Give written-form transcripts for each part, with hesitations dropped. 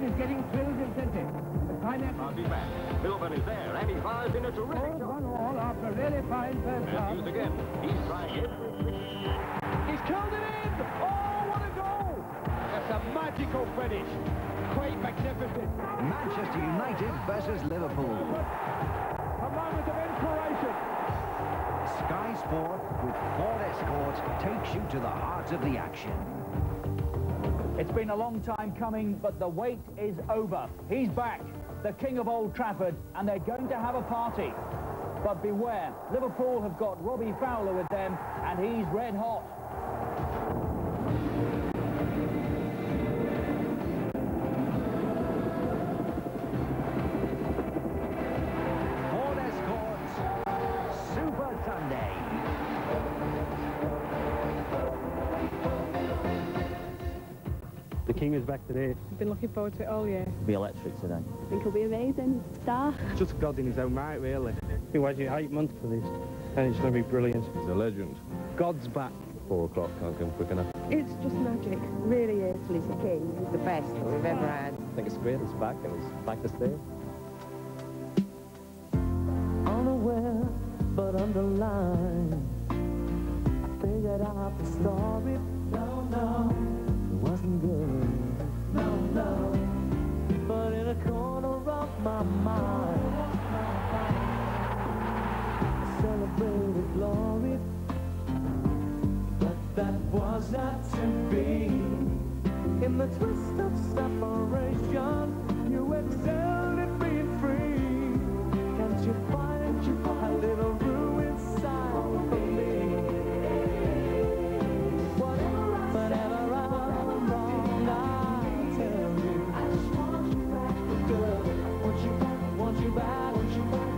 crowd is getting thrilled and plenty. The climax... Passing back. Milburn is there, and he fires in a terrific shot. 1-1 after a really fine first half. Matthews again. He's trying every... He's curled it in! Oh, what a goal! That's a magical finish. Quite magnificent. Manchester United versus Liverpool. A moment of inspiration. Sky Sport with Ford Escort takes you to the heart of the action. It's been a long time coming, but the wait is over. He's back, the king of Old Trafford, and they're going to have a party. But beware, Liverpool have got Robbie Fowler with them, and he's red hot. Ford Escort Super Sunday. The King is back today. I've been looking forward to it all year. It'll be electric today. I think it'll be amazing. Star. Just God in his own right, really. Been waiting 8 months for this, and it's going to be brilliant. He's a legend. God's back. 4 o'clock can't come quick enough. It's just magic. Really is. He's the king. He's the best that we've ever had. I think it's great, it's back, and it's back to stay. Unaware, but underlined, I figured out the story. No, it wasn't good. No, but in a corner of my mind, I celebrated glory, but that was not to be. In the twist of separation, you excelled at being free. Can't you find a little room inside for me? Whatever I'm wrong, I'll tell you. I just want you back, girl. I want you back, I want you back, I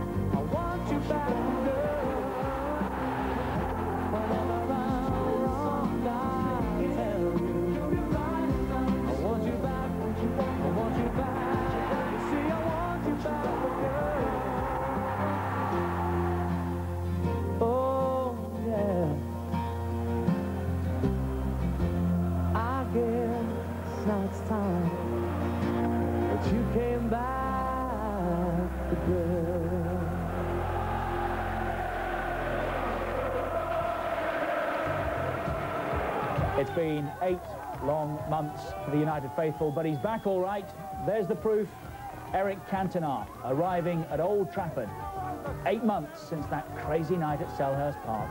want you back. I want you back, girl. Whatever I'm wrong, I'll tell you. I want you back, I want you back. You see, I want you back, girl. Oh, yeah. I guess now it's time that you came back again. It's been 8 long months for the United faithful, but he's back all right. There's the proof. Eric Cantona arriving at Old Trafford. 8 months since that crazy night at Selhurst Park.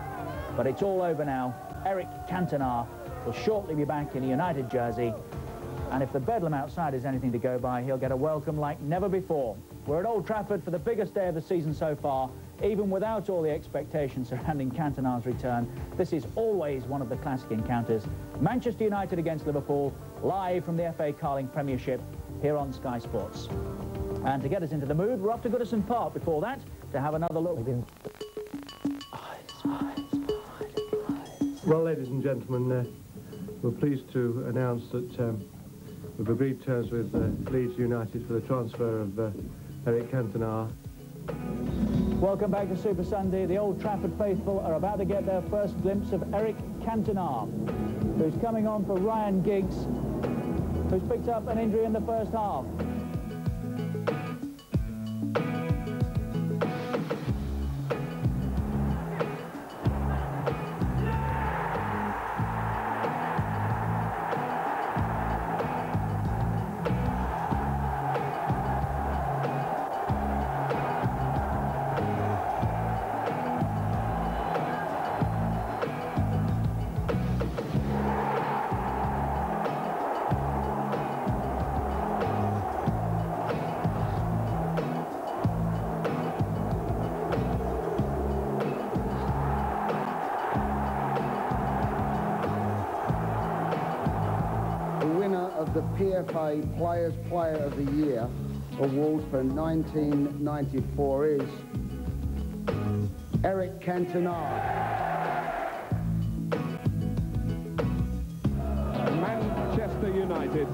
But it's all over now. Eric Cantona will shortly be back in a United jersey. And if the bedlam outside is anything to go by, he'll get a welcome like never before. We're at Old Trafford for the biggest day of the season so far. Even without all the expectations surrounding Cantona's return, this is always one of the classic encounters. Manchester United against Liverpool, live from the FA Carling Premiership, here on Sky Sports. And to get us into the mood, we're off to Goodison Park before that, to have another look. Well, ladies and gentlemen, we're pleased to announce that we've agreed terms with Leeds United for the transfer of Eric Cantona. Welcome back to Super Sunday. The Old Trafford faithful are about to get their first glimpse of Eric Cantona, who's coming on for Ryan Giggs, who's picked up an injury in the first half. The PFA Players Player of the Year award for 1994 is Eric Cantona. Manchester United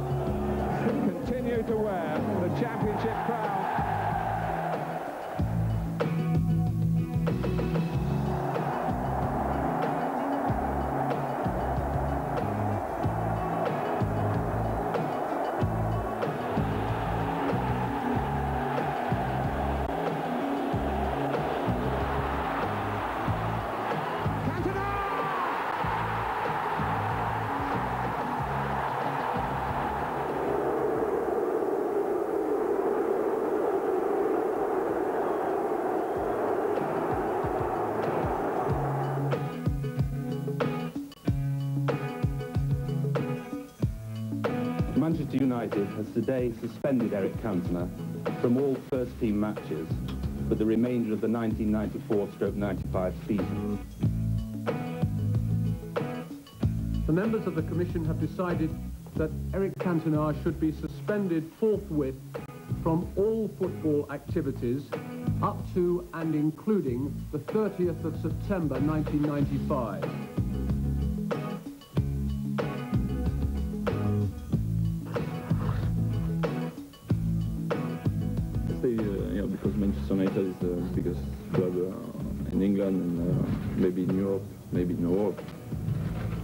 continue to wear the championship crown. Manchester United has today suspended Eric Cantona from all first-team matches for the remainder of the 1994-95 season. The members of the Commission have decided that Eric Cantona should be suspended forthwith from all football activities up to and including the 30th of September 1995. Because Manchester United is the biggest club in England and maybe in Europe, maybe in the world.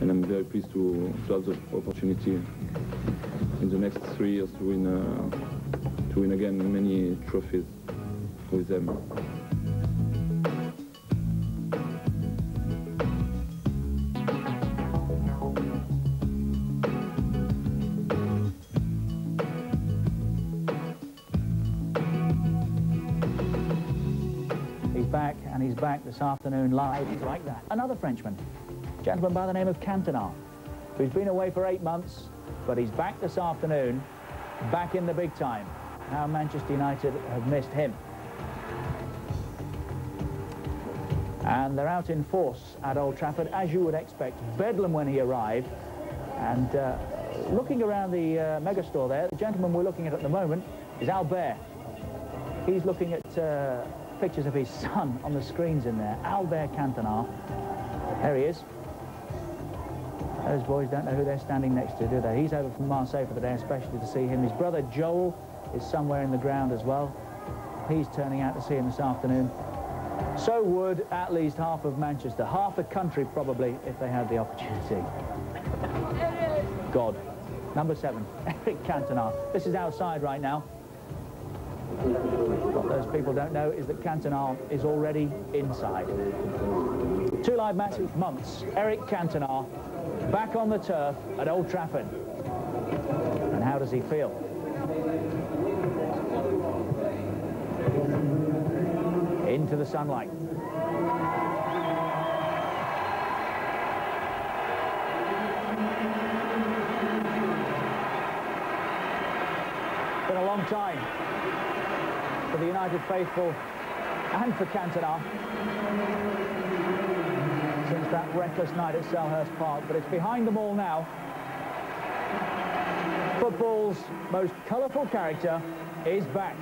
And I'm very pleased to have the opportunity in the next 3 years to win again many trophies with them. He's back this afternoon live. He's like that. Another Frenchman, a gentleman by the name of Cantona, who's been away for 8 months, but he's back this afternoon, back in the big time. How Manchester United have missed him. And they're out in force at Old Trafford, as you would expect. Bedlam when he arrived. And looking around the megastore there, the gentleman we're looking at the moment is Albert. He's looking at pictures of his son on the screens in there. Albert Cantona. There he is. Those boys don't know who they're standing next to, do they? He's over from Marseille for the day, especially to see him. His brother Joel is somewhere in the ground as well. He's turning out to see him this afternoon. So would at least half of Manchester, half the country probably, if they had the opportunity. God. Number 7, Eric Cantona. This is outside right now. What those people don't know is that Cantona is already inside. 2 live matches, months. Eric Cantona back on the turf at Old Trafford. And how does he feel? Into the sunlight. Been a long time for the United faithful and for Cantona since that reckless night at Selhurst Park, but it's behind them all now. Football's most colourful character is back.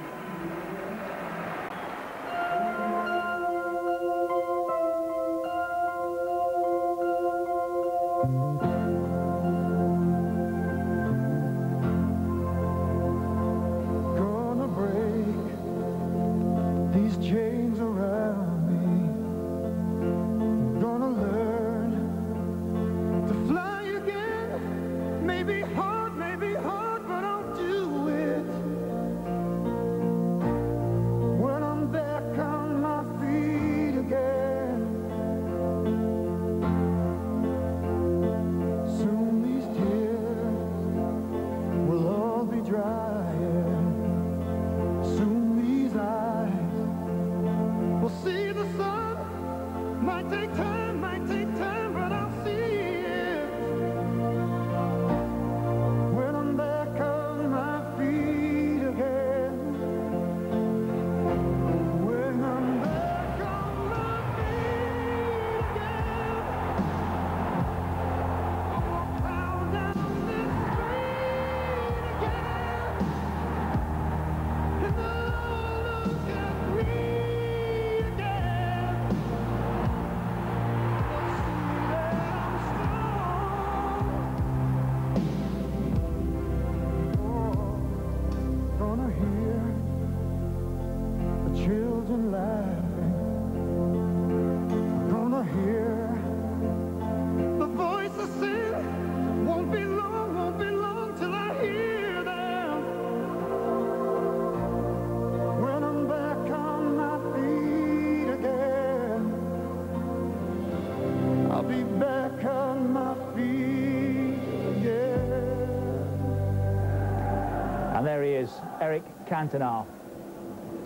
And there he is, Eric Cantona,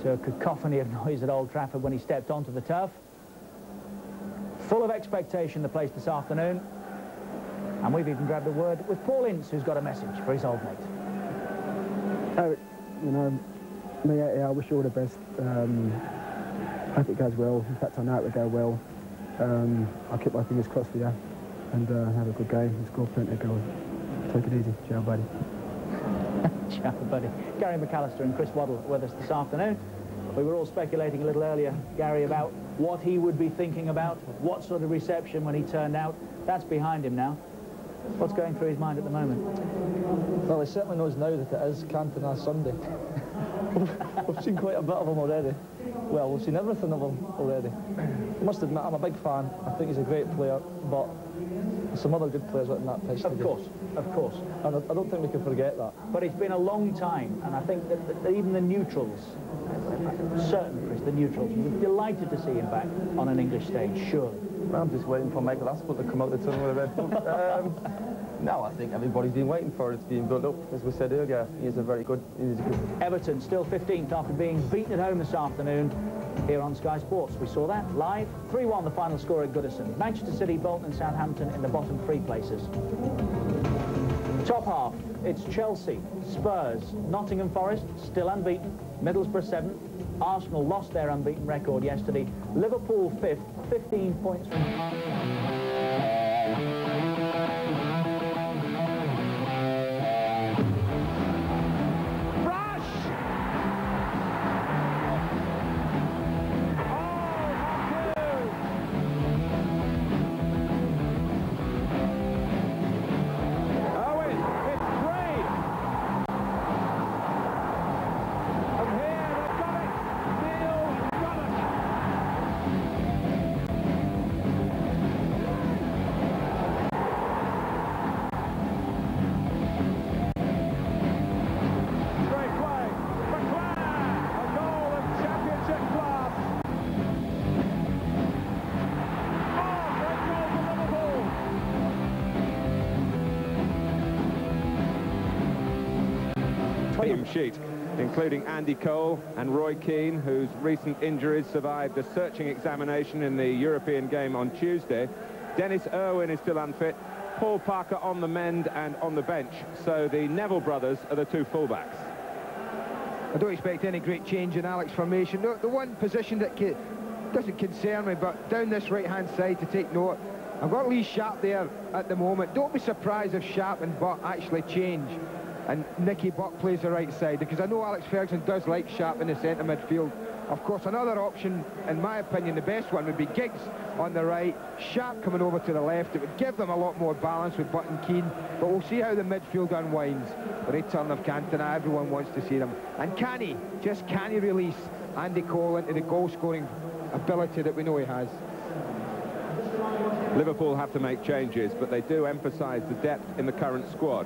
to a cacophony of noise at Old Trafford when he stepped onto the turf. Full of expectation, the place this afternoon. And we've even grabbed a word with Paul Ince, who's got a message for his old mate. Eric, you know, I wish you all the best. I hope it goes well. In fact, I know it will go well. I'll keep my fingers crossed for you and have a good game and score plenty of goals. Take it easy. Ciao, buddy. Ciao, buddy. Gary McAllister and Chris Waddle with us this afternoon. We were all speculating a little earlier, Gary, about what he would be thinking about, what sort of reception when he turned out. That's behind him now. What's going through his mind at the moment? Well, he certainly knows now that it is Cantona Sunday. We've seen quite a bit of him already. Well, we've seen everything of him already. I must admit, I'm a big fan. I think he's a great player, but there's some other good players out in that pitch today. Of course. And I don't think we can forget that. But it's been a long time, and I think that even the neutrals, certainly Chris, the neutrals, we're delighted to see him back on an English stage, surely. I'm just waiting for Michael Asper to come out the tunnel with a red book. No, I think everybody's been waiting for it. It's been built up, as we said earlier. He's good. Everton still 15th after being beaten at home this afternoon here on Sky Sports. We saw that live. 3-1 the final score at Goodison. Manchester City, Bolton and Southampton in the bottom 3 places. Top half, it's Chelsea, Spurs, Nottingham Forest, still unbeaten, Middlesbrough 7th, Arsenal lost their unbeaten record yesterday, Liverpool 5th, 15 points from... Sheet, including Andy Cole and Roy Keane, whose recent injuries survived a searching examination in the European game on Tuesday. Dennis Irwin is still unfit. Paul Parker on the mend and on the bench. So the Neville brothers are the 2 fullbacks. I don't expect any great change in Alex's formation. The one position that doesn't concern me, but down this right-hand side to take note, I've got Lee Sharp there at the moment. Don't be surprised if Sharp and Butt actually change and Nicky Butt plays the right side, because I know Alex Ferguson does like Sharp in the centre midfield. Of course, another option, in my opinion, the best one would be Giggs on the right, Sharp coming over to the left. It would give them a lot more balance with Butt and Keane, but we'll see how the midfield unwinds. The return of Cantona, everyone wants to see them. And can he release Andy Cole into the goal-scoring ability that we know he has? Liverpool have to make changes, but they do emphasise the depth in the current squad.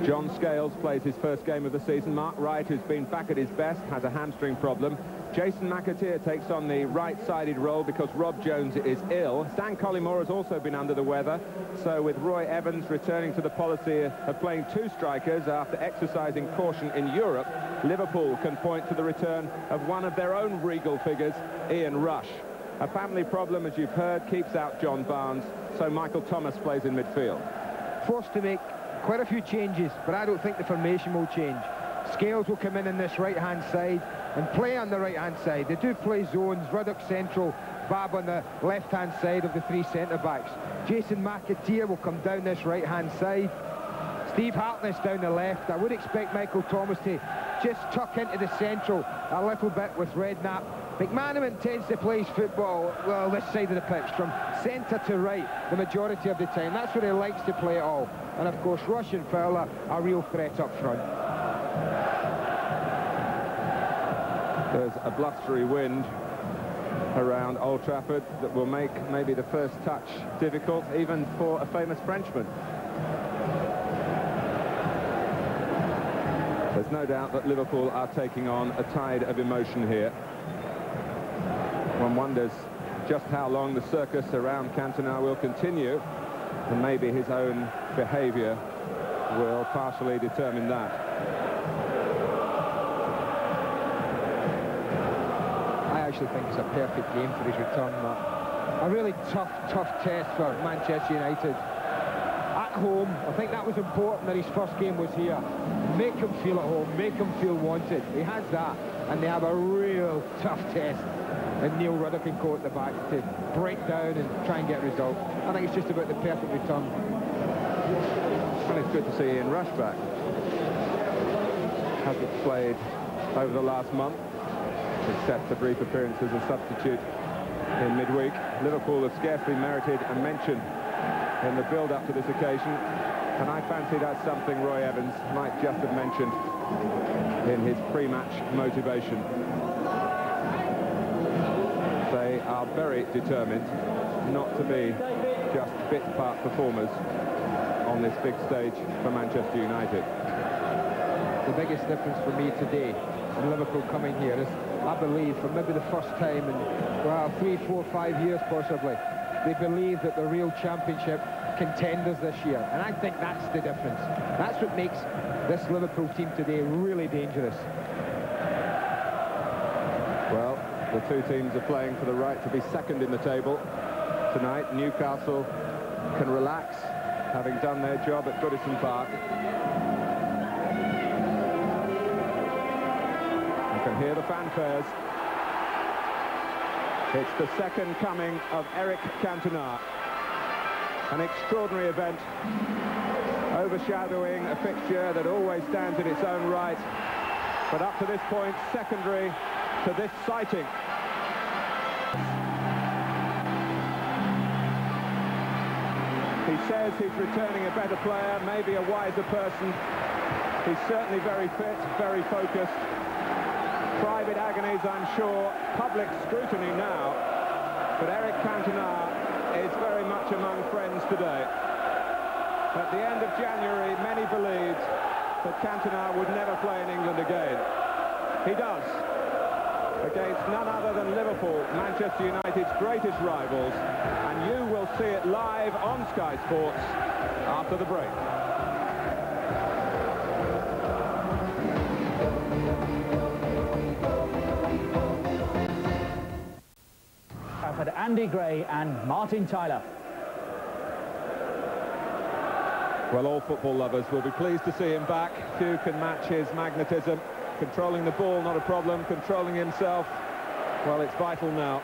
John Scales plays his first game of the season. Mark Wright, who's been back at his best, has a hamstring problem. Jason McAteer takes on the right-sided role because Rob Jones is ill. Stan Collymore has also been under the weather. So with Roy Evans returning to the policy of playing 2 strikers after exercising caution in Europe, Liverpool can point to the return of one of their own regal figures, Ian Rush. A family problem, as you've heard, keeps out John Barnes, so Michael Thomas plays in midfield. Forced to make quite a few changes, but I don't think the formation will change. Scales will come in this right-hand side and play on the right-hand side. They do play zones, Ruddock central, Bab on the left-hand side of the 3 centre-backs. Jason McAteer will come down this right-hand side. Steve Hartness down the left. I would expect Michael Thomas to just tuck into the central a little bit with Redknapp. McManaman tends to play his football, well, this side of the pitch, from centre to right the majority of the time. That's where he likes to play it all. And of course, Rush and Fowler are real threats up front. There's a blustery wind around Old Trafford that will make maybe the first touch difficult, even for a famous Frenchman. There's no doubt that Liverpool are taking on a tide of emotion here. One wonders just how long the circus around Cantona will continue, and maybe his own behaviour will partially determine that. I actually think it's a perfect game for his return, Matt. A really tough test for Manchester United. home. I think that was important that his first game was here. Make him feel at home, make him feel wanted. He has that, and they have a real tough test. And Neil Ruddock can go at the back to break down and try and get a result. I think it's just about the perfect return. And it's good to see Ian Rush back. Hasn't played over the last month, except for brief appearance as a substitute in midweek. Liverpool have scarcely merited a mention in the build-up to this occasion, and I fancy that's something Roy Evans might just have mentioned in his pre-match motivation. They are very determined not to be just bit-part performers on this big stage for Manchester United. The biggest difference for me today in Liverpool coming here is, I believe, for maybe the first time in, well, 3, 4, 5 years possibly, they believe that they're real championship contenders this year. And I think that's the difference. That's what makes this Liverpool team today really dangerous. Well, the two teams are playing for the right to be second in the table tonight. Newcastle can relax, having done their job at Goodison Park. You can hear the fanfares. It's the second coming of Eric Cantona. An extraordinary event, overshadowing a fixture that always stands in its own right, but up to this point, secondary to this sighting. He says he's returning a better player, maybe a wiser person. He's certainly very fit, very focused. Private agonies, I'm sure, public scrutiny now, but Eric Cantona is very much among friends today. At the end of January, many believed that Cantona would never play in England again. He does, against none other than Liverpool, Manchester United's greatest rivals, and you will see it live on Sky Sports after the break. Andy Gray and Martin Tyler. Well, all football lovers will be pleased to see him back. Few can match his magnetism. Controlling the ball, not a problem. Controlling himself, well, it's vital now.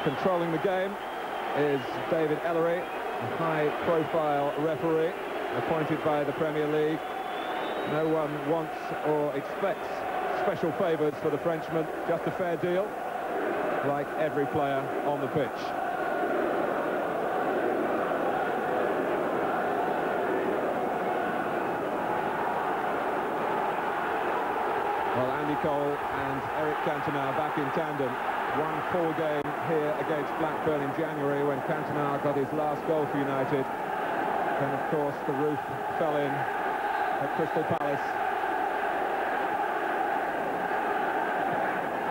Controlling the game is David Ellery, a high-profile referee appointed by the Premier League. No one wants or expects special favours for the Frenchman, just a fair deal, like every player on the pitch. Well, Andy Cole and Eric Cantona back in tandem. One poor game here against Blackburn in January when Cantona got his last goal for United. And of course the roof fell in at Crystal Palace.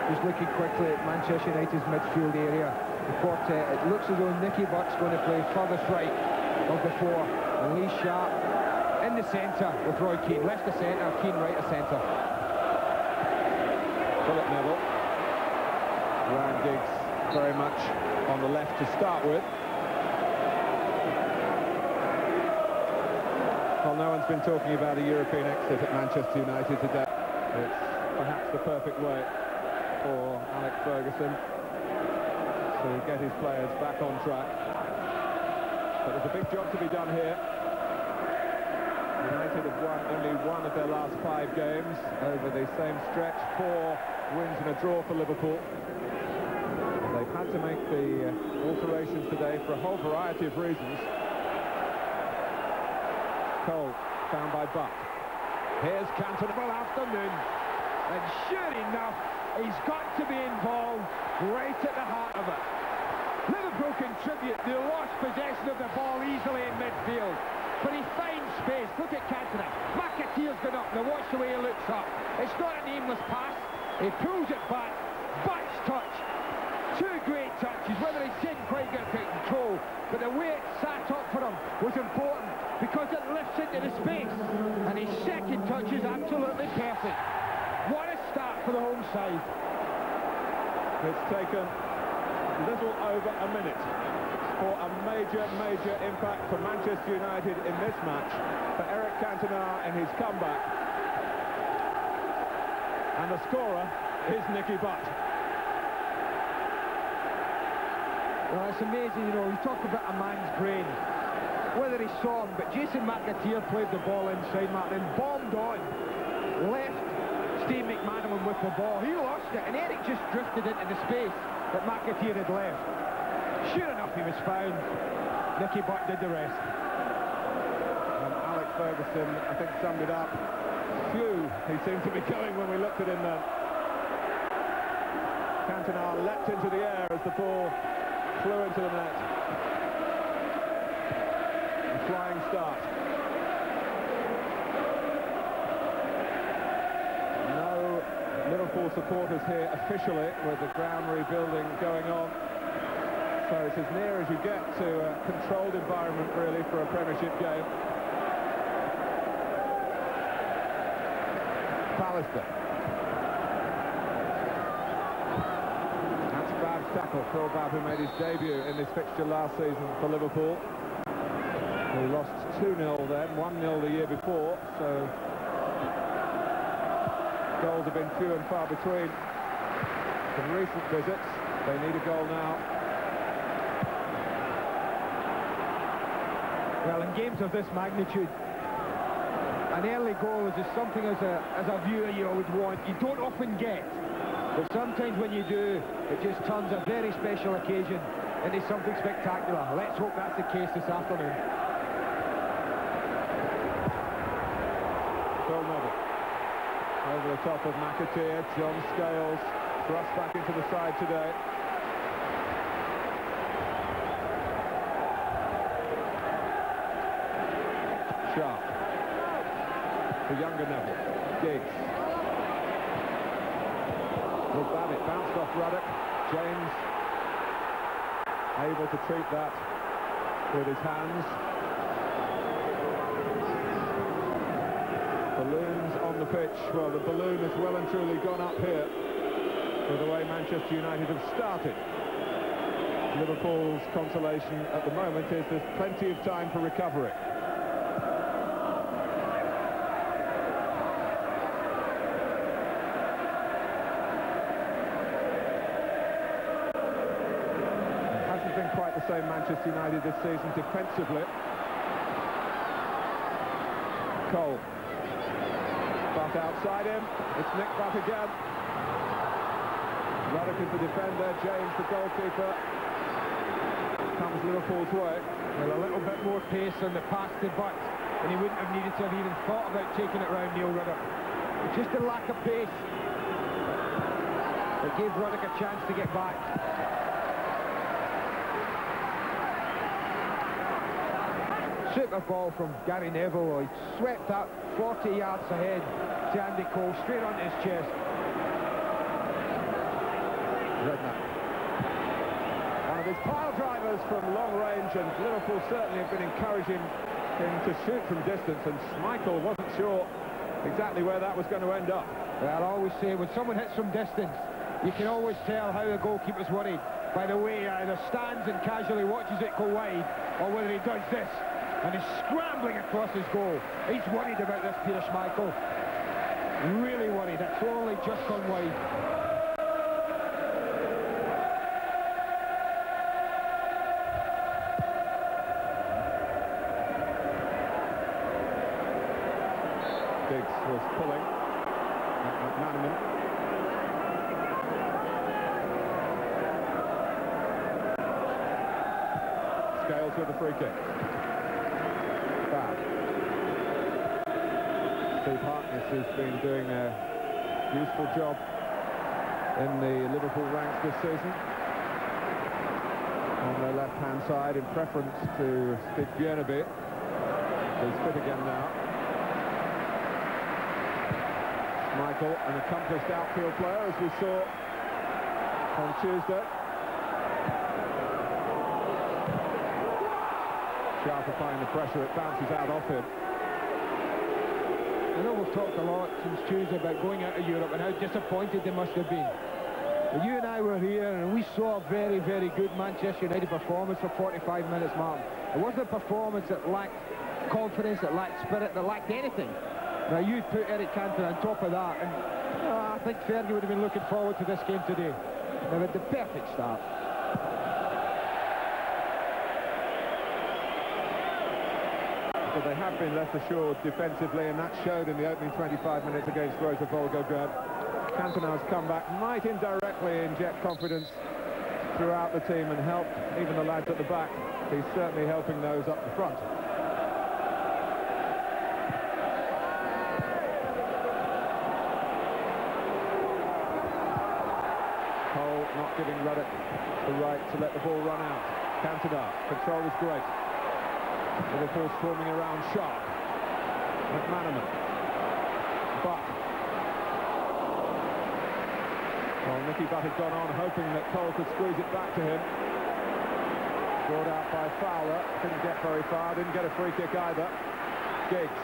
He's looking quickly at Manchester United's midfield area. The quartet, it looks as though Nicky Butt's going to play furthest right of the four. And Lee Sharp in the centre with Roy Keane. Left of centre, Keane right of centre. Philip Neville. Ryan Giggs very much on the left to start with. Well, no one's been talking about a European exit at Manchester United today. It's perhaps the perfect way for Alex Ferguson to get his players back on track. But there's a big job to be done here. United have won only one of their last 5 games over the same stretch. 4 wins and a draw for Liverpool. They've had to make the alterations today for a whole variety of reasons. Cole found by Butt. Here's Cantona. Well, afternoon, and sure enough, he's got to be involved right at the heart of it. Liverpool contribute. They lost possession of the ball easily in midfield, but he finds space. Look at Cantona. McAteer's gone up. Now watch the way he looks up. It's not an aimless pass. He pulls it back. Butt's touch. 2 great touches. Whether he didn't quite get to control, but the way it sat up for him was important because it lifts into the space. And his second touch is absolutely perfect. What a start for the home side. It's taken little over a minute for a major impact for Manchester United in this match, for Eric Cantona in his comeback. And the scorer is Nicky Butt. Well, it's amazing, you know, we talk about a man's brain, whether he saw him, but Jason McAteer played the ball inside, Martin, and bombed on, left Steve McManaman with the ball. He lost it, and Eric just drifted into the space that McAteer had left. Sure enough, he was found. Nicky Butt did the rest. And Alex Ferguson, I think, summed it up. Phew, he seemed to be going when we looked at him then. Cantona leapt into the air as the ball flew into the net. A flying start. No Liverpool supporters here officially, with the ground rebuilding going on. So it's as near as you get to a controlled environment, really, for a Premiership game. Pallister. That's a bad tackle. Phil Babb, who made his debut in this fixture last season for Liverpool. He lost 2-0 then, 1-0 the year before, so goals have been few and far between in recent visits. They need a goal now. Well, in games of this magnitude, an early goal is just something as a viewer you would want. You don't often get, but sometimes when you do, it just turns a very special occasion into something spectacular. Let's hope that's the case this afternoon. Phil Neville over the top of McAteer. John Scales thrust back into the side today. Sharp. The younger Neville. Giggs. With Babbitt, bounced off Ruddock. James able to treat that with his hands. Balloons on the pitch. Well, the balloon has well and truly gone up here with the way Manchester United have started. Liverpool's consolation at the moment is there's plenty of time for recovery. Quite the same Manchester United this season defensively. Cole. Butt outside him. It's Nick Butt again. Ruddock is the defender. James the goalkeeper. Comes Liverpool's way. Well, a little bit more pace on the pass to Butt, and he wouldn't have needed to have even thought about taking it round Neil Ruddock. It's just a lack of pace that gave Ruddock a chance to get back. Super ball from Gary Neville. He swept up 40 yards ahead to Andy Cole, straight onto his chest. Redknapp. One of his pile drivers from long range, and Liverpool certainly have been encouraging him to shoot from distance, and Schmeichel wasn't sure exactly where that was going to end up. Well, I always say, when someone hits from distance, you can always tell how the goalkeeper's worried by the way he either stands and casually watches it go wide, or whether he does this and is scrambling across his goal. He's worried about this, Peter Schmeichel. Really worried. It's only just gone wide. Giggs was pulling at McManaman. Scales with the free kick. Bad. Steve Harkness has been doing a useful job in the Liverpool ranks this season. On their left-hand side, in preference to Stig Bjørneby, who's fit again now. Michael, an accomplished outfield player, as we saw on Tuesday. Sharp applying the pressure, it bounces out off him. I know we've talked a lot since Tuesday about going out of Europe and how disappointed they must have been. You and I were here and we saw a very, very good Manchester United performance for 45 minutes, Martin. It wasn't a performance that lacked confidence, that lacked spirit, that lacked anything. Now, you'd put Eric Cantona on top of that, and I think Fergie would have been looking forward to this game today. They had the perfect start. But they have been less assured defensively, and that showed in the opening 25 minutes against Rosa Volgograd. Cantona's comeback might indirectly inject confidence throughout the team and help even the lads at the back. He's certainly helping those up the front. Cole not giving Ruddock the right to let the ball run out. Cantona, control is great. Liverpool swarming around sharp. McManaman. Butt. Well, Nicky Butt had gone on hoping that Cole could squeeze it back to him. Brought out by Fowler. Didn't get very far. Didn't get a free kick either. Giggs.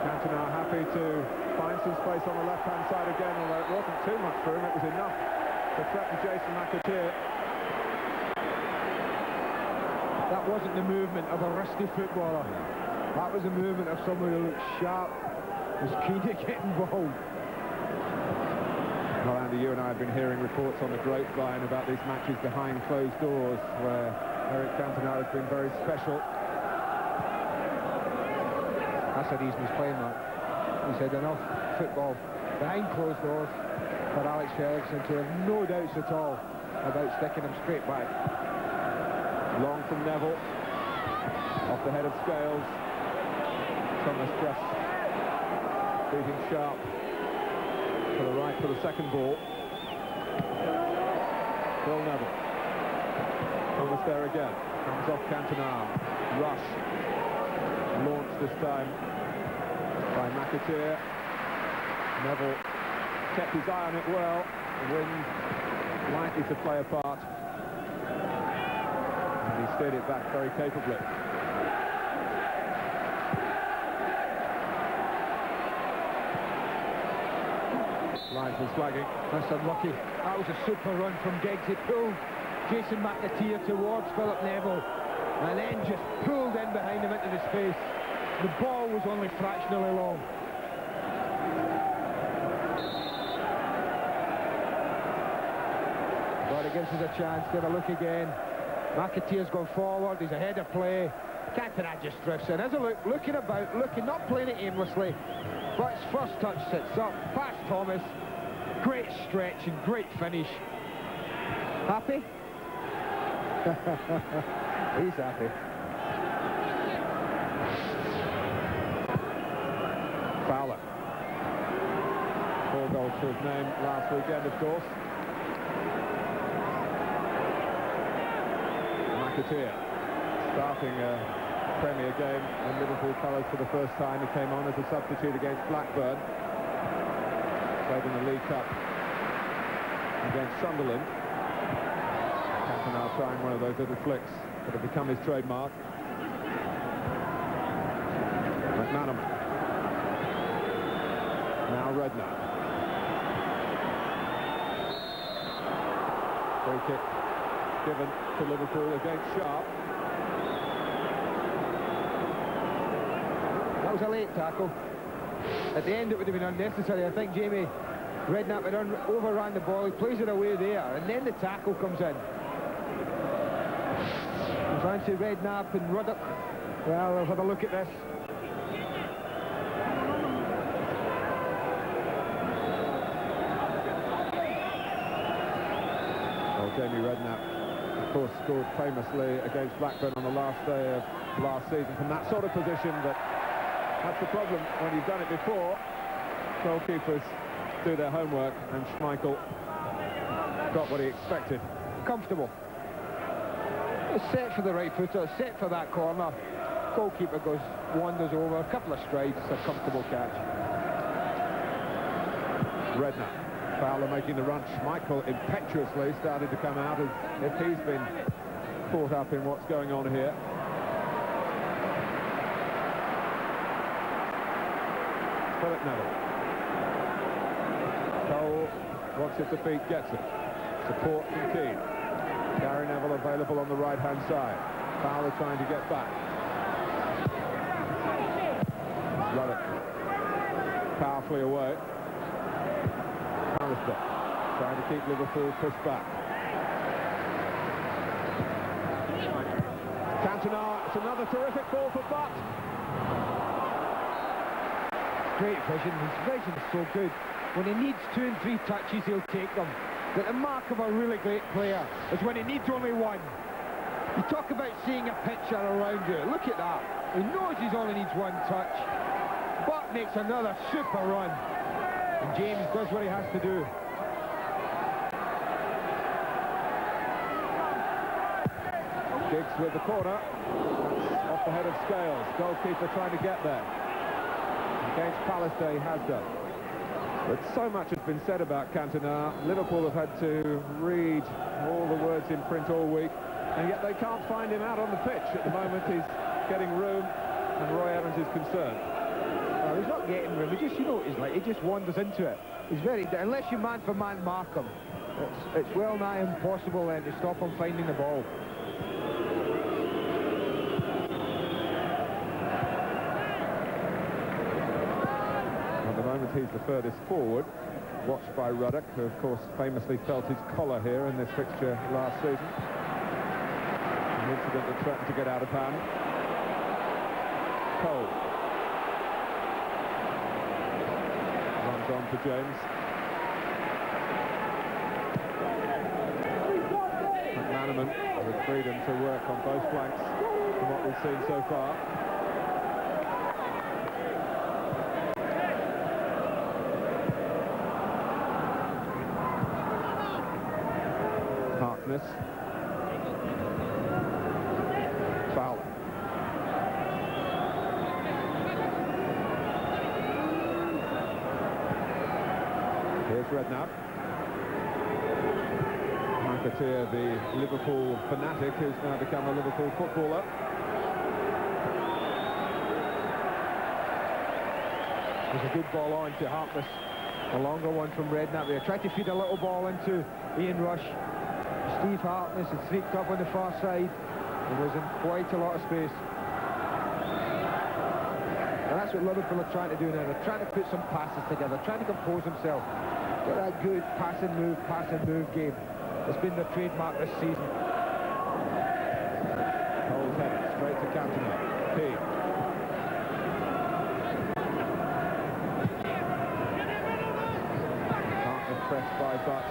Cantona happy to find some space on the left-hand side again, although it wasn't too much for him. It was enough to threaten Jason McAteer. That wasn't the movement of a rusty footballer. That was the movement of someone who looked sharp, was keen to get involved. Well, Andy, you and I have been hearing reports on the grapevine about these matches behind closed doors, where Eric Cantona has been very special. That's the reason he's playing, Mark. He said enough football behind closed doors for Alex Ferguson to have no doubts at all about sticking him straight back. Long from Neville, off the head of Scales. Thomas just beating sharp to the right for the second ball. Phil Neville. Thomas there again. Comes off Cantona. Rush. Launched this time by McAteer. Neville kept his eye on it well. The wind likely to play a part. And he steered it back very capably. Lines was flagging. That's unlucky. That was a super run from Giggs. He pulled Jason McAteer towards Philip Neville and then just pulled in behind him into the space. The ball was only fractionally long. But it gives us a chance to have a look again. McAteer's gone forward, he's ahead of play. Cantona just drifts in. As a look, looking about, not playing it aimlessly. But his first touch sits up, past Thomas. Great stretch and great finish. Happy? He's happy. Fowler. 4 goals to his name last weekend, of course. McAteer starting a Premier game in Liverpool colours for the first time. He came on as a substitute against Blackburn. Played in the League Cup against Sunderland. Cantona trying one of those little flicks that have become his trademark. McManaman. Now Redknapp. Free kick given to Liverpool against Sharp. That was a late tackle. At the end it would have been unnecessary. I think Jamie Redknapp had overran the ball. He plays it away there and then the tackle comes in. Fancy Redknapp and Ruddock. Well, let's have a look at this. Well, Jamie Redknapp, of course, scored famously against Blackburn on the last day of last season from that sort of position, but that's the problem when you've done it before. Goalkeepers do their homework, and Schmeichel got what he expected. Comfortable. It's set for the right footer, set for that corner. Goalkeeper wanders over, a couple of strides, a comfortable catch. Redknapp. Fowler making the run. Schmeichel impetuously started to come out as if he's been caught up in what's going on here. Philip Neville. Cole wants it to feet, gets it. Support from Keane. Gary Neville available on the right-hand side. Fowler trying to get back. Ruddock powerfully away. Pallister trying to keep Liverpool pushed back. Cantona, it's another terrific ball for Butt. Great vision. His vision is so good. When he needs 2 and 3 touches, he'll take them. But the mark of a really great player is when he needs only 1. You talk about seeing a picture around you. Look at that. He knows he only needs 1 touch. Butt makes another super run. And James does what he has to do. Giggs with the corner. That's off the head of Scales. Goalkeeper trying to get there. Against Pallister, he has done. But so much has been said about Cantona. Liverpool have had to read all the words in print all week, and yet they can't find him out on the pitch. At the moment, he's getting room, and Roy Evans is concerned. He's not getting room. He just, you know what he's like. He just wanders into it. He's very... Unless you man-for-man mark him, it's well nigh impossible then to stop him finding the ball. He's the furthest forward, watched by Ruddock, who of course famously felt his collar here in this fixture last season. An incident that threatened to get out of hand. Cole runs on to James. McManaman with freedom to work on both flanks from what we've seen so far. Foul. Here's Redknapp. McAteer, the Liverpool fanatic, who's now become a Liverpool footballer. There's a good ball on to Harkness. A longer one from Redknapp there. Tried to feed a little ball into Ian Rush. Steve Harkness had sneaked up on the far side and was in quite a lot of space. And that's what Liverpool are trying to do now. They're trying to put some passes together, trying to compose themselves. Get that good pass and move game. It's been their trademark this season. Cole's head straight to Cantona. Keane. Harkness pressed by Butt.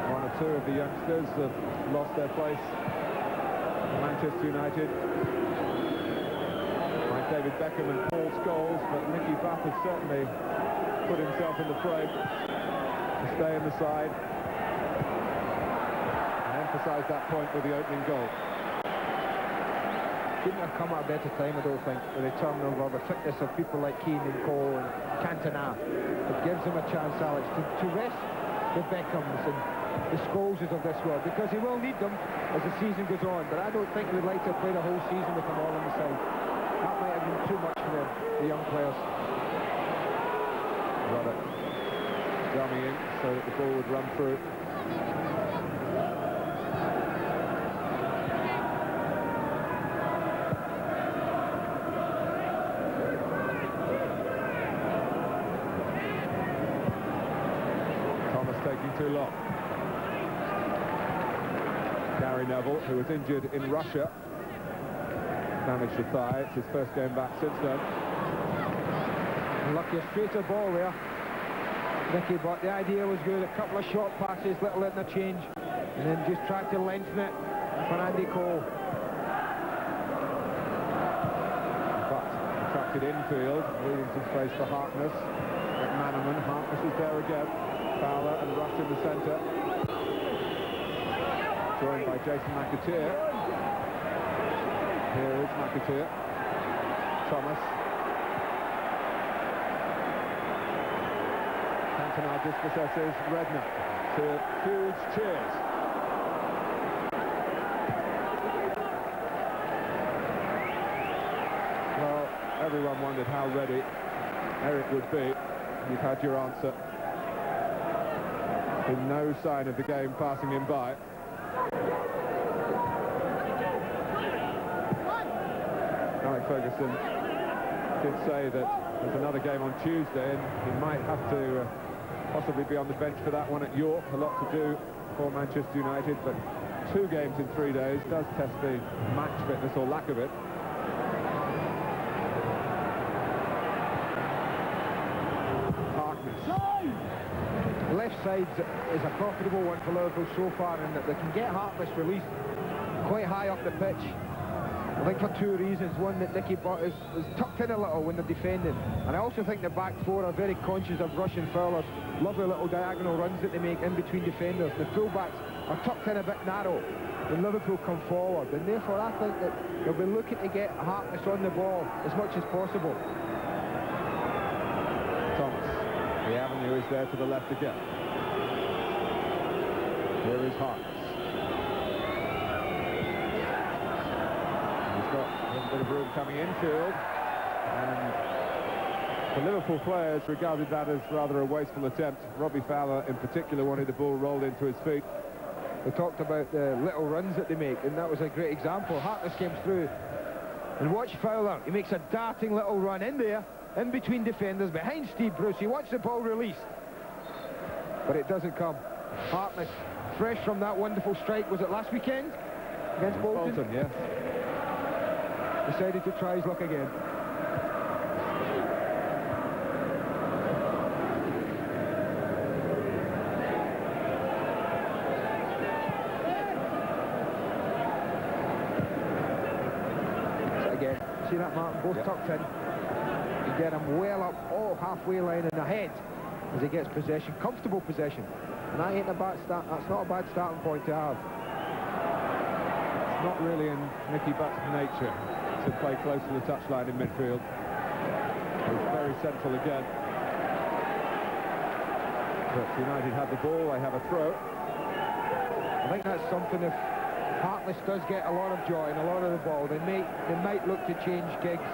1 or 2 of the youngsters have lost their place at Manchester United, like David Beckham and Paul Scholes, but Nicky Butt has certainly put himself in the frame to stay in the side and emphasise that point with the opening goal. Couldn't have come at a better time, I don't think, the return of the fitness of people like Keane and Cole and Cantona. It gives him a chance, Alex, to rest the Beckhams and the Scholeses of this world, because he will need them as the season goes on. But I don't think we'd like to play the whole season with them all on the side. That might have been too much for the young players. Ruddock dummying so that the ball would run through. Taking too long. Gary Neville, who was injured in Russia, damaged the thigh. It's his first game back since then. Lucky a straighter ball there, Nicky, but the idea was good. A couple of short passes, little interchange, and then just tried to lengthen it for Andy Cole. But attracted infield, leaving some space for Harkness. McManaman, Harkness is there again. Fowler and Rush in the centre, joined by Jason McAteer. Here is McAteer. Thomas. Cantona dispossesses Redknapp to huge cheers. everyone wondered how ready Eric would be. You've had your answer. Been no sign of the game passing him by. Alex Ferguson did say that there's another game on Tuesday and he might have to possibly be on the bench for that one at York. A lot to do for Manchester United, but 2 games in 3 days does test the match fitness or lack of it. The left side is a profitable one for Liverpool so far, and that they can get Hartness released quite high up the pitch. I think for 2 reasons. One, that Nicky Butt is tucked in a little when they're defending, and I also think the back four are very conscious of rushing Fowler's lovely little diagonal runs that they make in between defenders. The fullbacks are tucked in a bit narrow when Liverpool come forward, and therefore I think that they'll be looking to get Hartness on the ball as much as possible. Thomas, the avenue is there to the left again. Here is Hartness. He's got a little bit of room coming infield, and the Liverpool players regarded that as rather a wasteful attempt. Robbie Fowler in particular wanted the ball rolled into his feet. We talked about the little runs that they make, and that was a great example. Hartness came through, and watch Fowler. He makes a darting little run in there, in between defenders, behind Steve Bruce. He wants the ball released, but it doesn't come. Hartness, fresh from that wonderful strike, was it last weekend against Bolton? Bolton, yes. Decided to try his luck again. So again, see that, Martin? Both tucked in. You get him well up, halfway line and ahead as he gets possession, comfortable possession. And that ain't a bad start. That's not a bad starting point to have. It's not really in Nicky Butt's nature to play close to the touchline in midfield. He's very central again. But United have the ball, they have a throw. I think that's something, if Hartness does get a lot of joy and a lot of the ball, they might look to change gigs,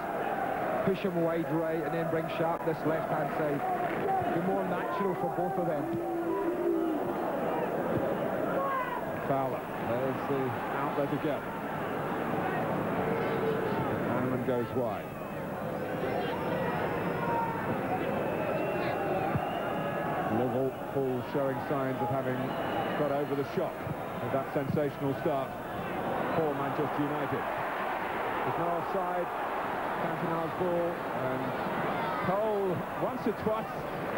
push him wide right and then bring Sharp this left-hand side. Be more natural for both of them. Fowler, there's the outlet again. Hanneman goes wide. Liverpool showing signs of having got over the shock of that sensational start for Manchester United. There's no offside. Cantona's ball, and Cole once or twice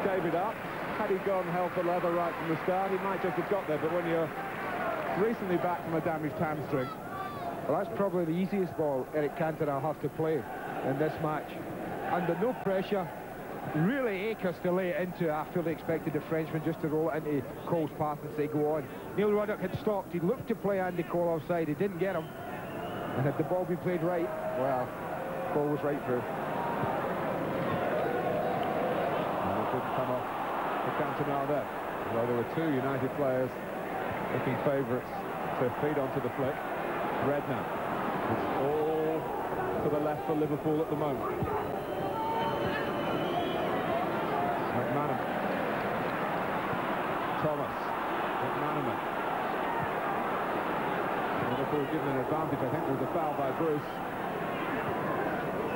gave it up. Had he gone hell for leather right from the start, he might just have got there, but when you're recently back from a damaged hamstring. Well, that's probably the easiest ball Eric Cantona will have to play in this match. Under no pressure, really acres to lay it into. I fully expected the Frenchman just to roll it into Cole's path and say go on. Neil Ruddock had stopped. He looked to play Andy Cole offside. He didn't get him. And had the ball been played right, well, Cole was right through. And it didn't come off for Cantona there. Although there were 2 United players looking favourites to feed onto the flick. Redknapp. It's all to the left for Liverpool at the moment. McManaman. Thomas. McManaman. Liverpool given an advantage. I think there was a foul by Bruce.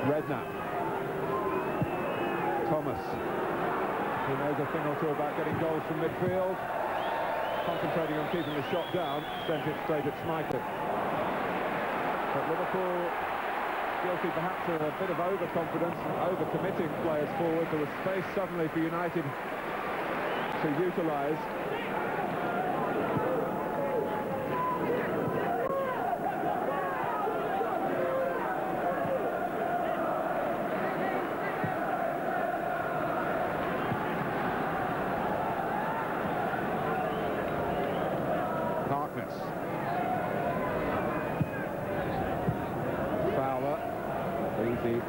Redknapp. Thomas. He knows a thing or two about getting goals from midfield. Concentrating on keeping the shot down, sent it straight at Schmeichel. But Liverpool guilty perhaps of a bit of overconfidence, over-committing players forward. There was space suddenly for United to utilise.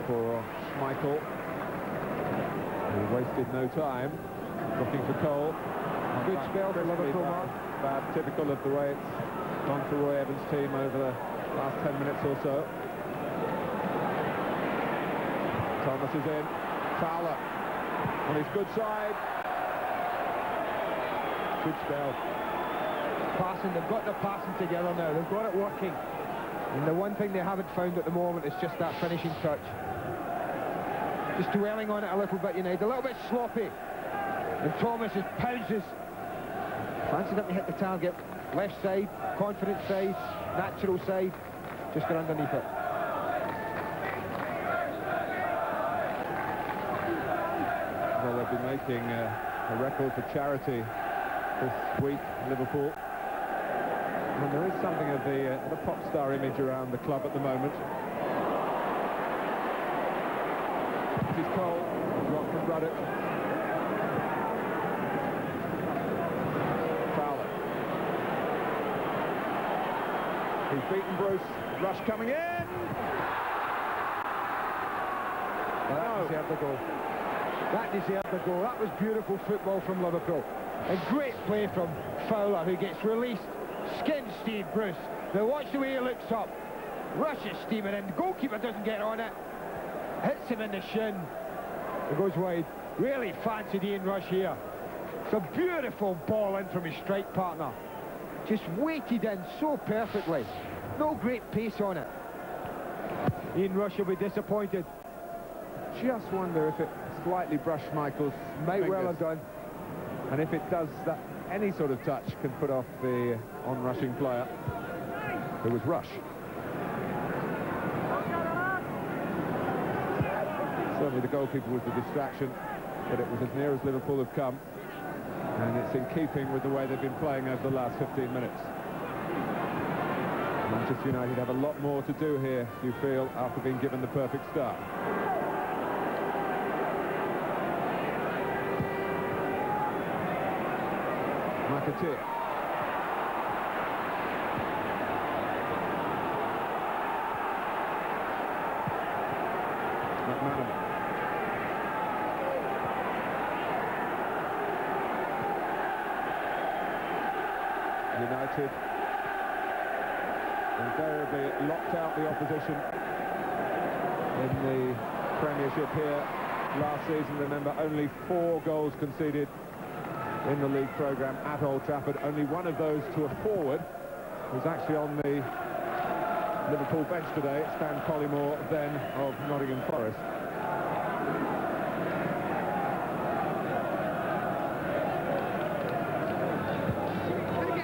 For Schmeichel, who wasted no time looking for Cole. Good spell for Liverpool. Bad, typical of the way it's gone for Roy Evans' team over the last 10 minutes or so. Thomas is in. Fowler on his good side. Good spell. Passing, they've got the passing together now. They've got it working. And the one thing they haven't found at the moment is just that finishing touch. Just dwelling on it a little bit, United. A little bit sloppy. And Thomas just pounces. Fancies up to hit the target. Left side, confident side, natural side. Just got underneath it. Well, they've been making a record for charity this week, Liverpool. And there is something of the pop star image around the club at the moment. This is Cole, blocked from Ruddock. Fowler. He's beaten Bruce. Rush coming in. Well, that deserved the goal. That deserved the goal. That was beautiful football from Liverpool. A great play from Fowler, who gets released, skins Steve Bruce. Now watch the way he looks up. Rush is steaming in. The goalkeeper doesn't get on it. Hits him in the shin. It goes wide. Really fancied Ian Rush here. It's a beautiful ball in from his strike partner. Just weighted in so perfectly. No great pace on it. Ian Rush will be disappointed. Just wonder if it slightly brushed Michael's Might fingers. well have done. And if it does, that any sort of touch can put off the on-rushing player, who was Rush. Certainly the goalkeeper was the distraction, but it was as near as Liverpool have come, and it's in keeping with the way they've been playing over the last 15 minutes. Manchester United have a lot more to do here, you feel, after being given the perfect start. McAteer. McManaman. United invariably locked out the opposition in the Premiership here last season. Remember, only 4 goals conceded in the league programme at Old Trafford. Only one of those to a forward, who's actually on the Liverpool bench today. It's Stan Collymore, then of Nottingham Forest.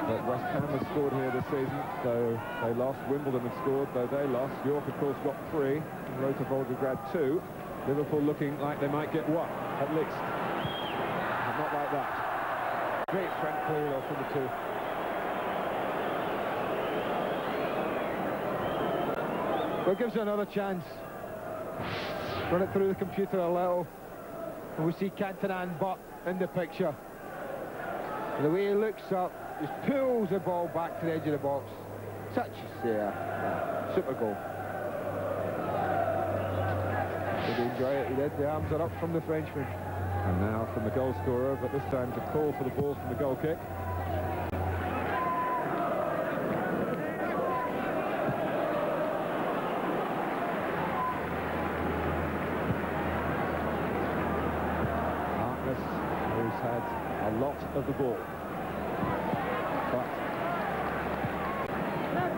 But West Ham has scored here this season, though they lost. Wimbledon have scored, though they lost. York, of course, got 3. Rota Volgograd 2. Liverpool looking like they might get 1, at least. But not like that. Great front play though from the two. Well, it gives you another chance. Run it through the computer a little, and we see Cantona and Butt in the picture. And the way he looks up, just pulls the ball back to the edge of the box. Such a super goal. Did he enjoy it? He did. The arms are up from the Frenchman. And now from the goal scorer, but this time to call for the ball from the goal kick. Harkness, who's had a lot of the ball. But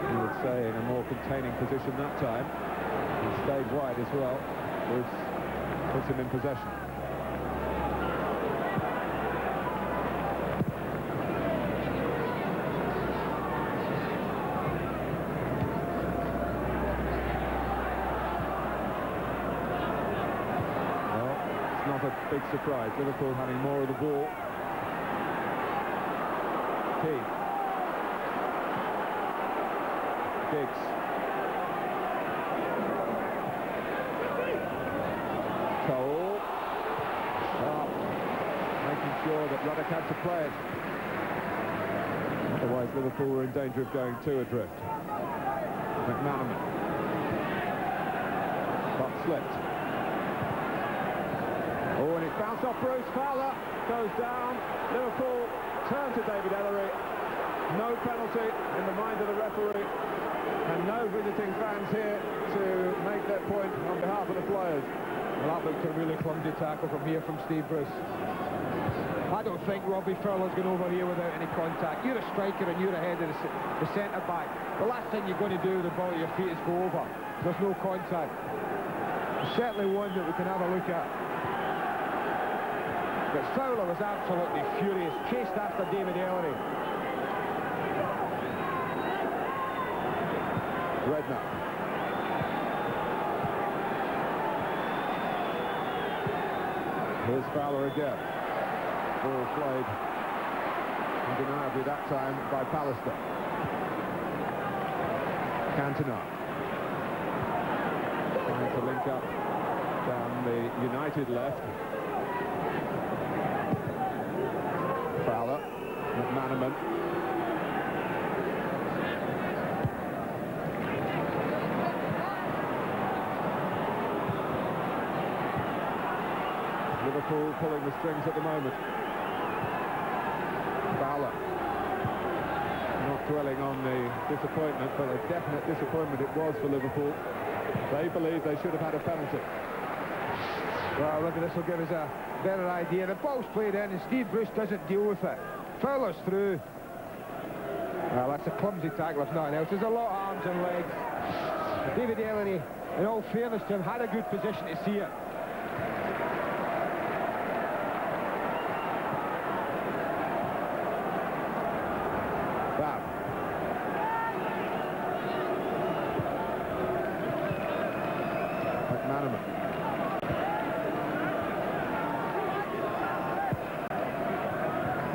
you would say in a more containing position that time. He stayed wide as well, which puts him in possession. Big surprise, Liverpool having more of the ball. Keane. Giggs. Cole. Making sure that Ruddock had to play it. Otherwise Liverpool were in danger of going 2 adrift. McManaman. But slipped. Oh, and it bounced off Bruce. Fowler goes down. Liverpool turn to David Ellery. No penalty in the mind of the referee. And no visiting fans here to make their point on behalf of the players. Well, that looked a really clumsy tackle from here from Steve Bruce. I don't think Robbie Fowler's going over here without any contact. You're a striker and you're ahead of the centre-back. The last thing you're going to do with the ball at your feet is go over. There's no contact. It's certainly one that we can have a look at. But Fowler was absolutely furious, chased after David Ellery. Redknapp. Here's Fowler again. Ball played undeniably that time by Pallister. Cantona trying to link up down the United left. Fowler, McManaman. Liverpool pulling the strings at the moment. Fowler not dwelling on the disappointment, but a definite disappointment it was for Liverpool. They believe they should have had a penalty. Well, look, this will give us a better idea. The ball's played in and Steve Bruce doesn't deal with it. Fowler's through. Well, that's a clumsy tackle if nothing else. There's a lot of arms and legs. David Ellery, in all fairness to him, had a good position to see it.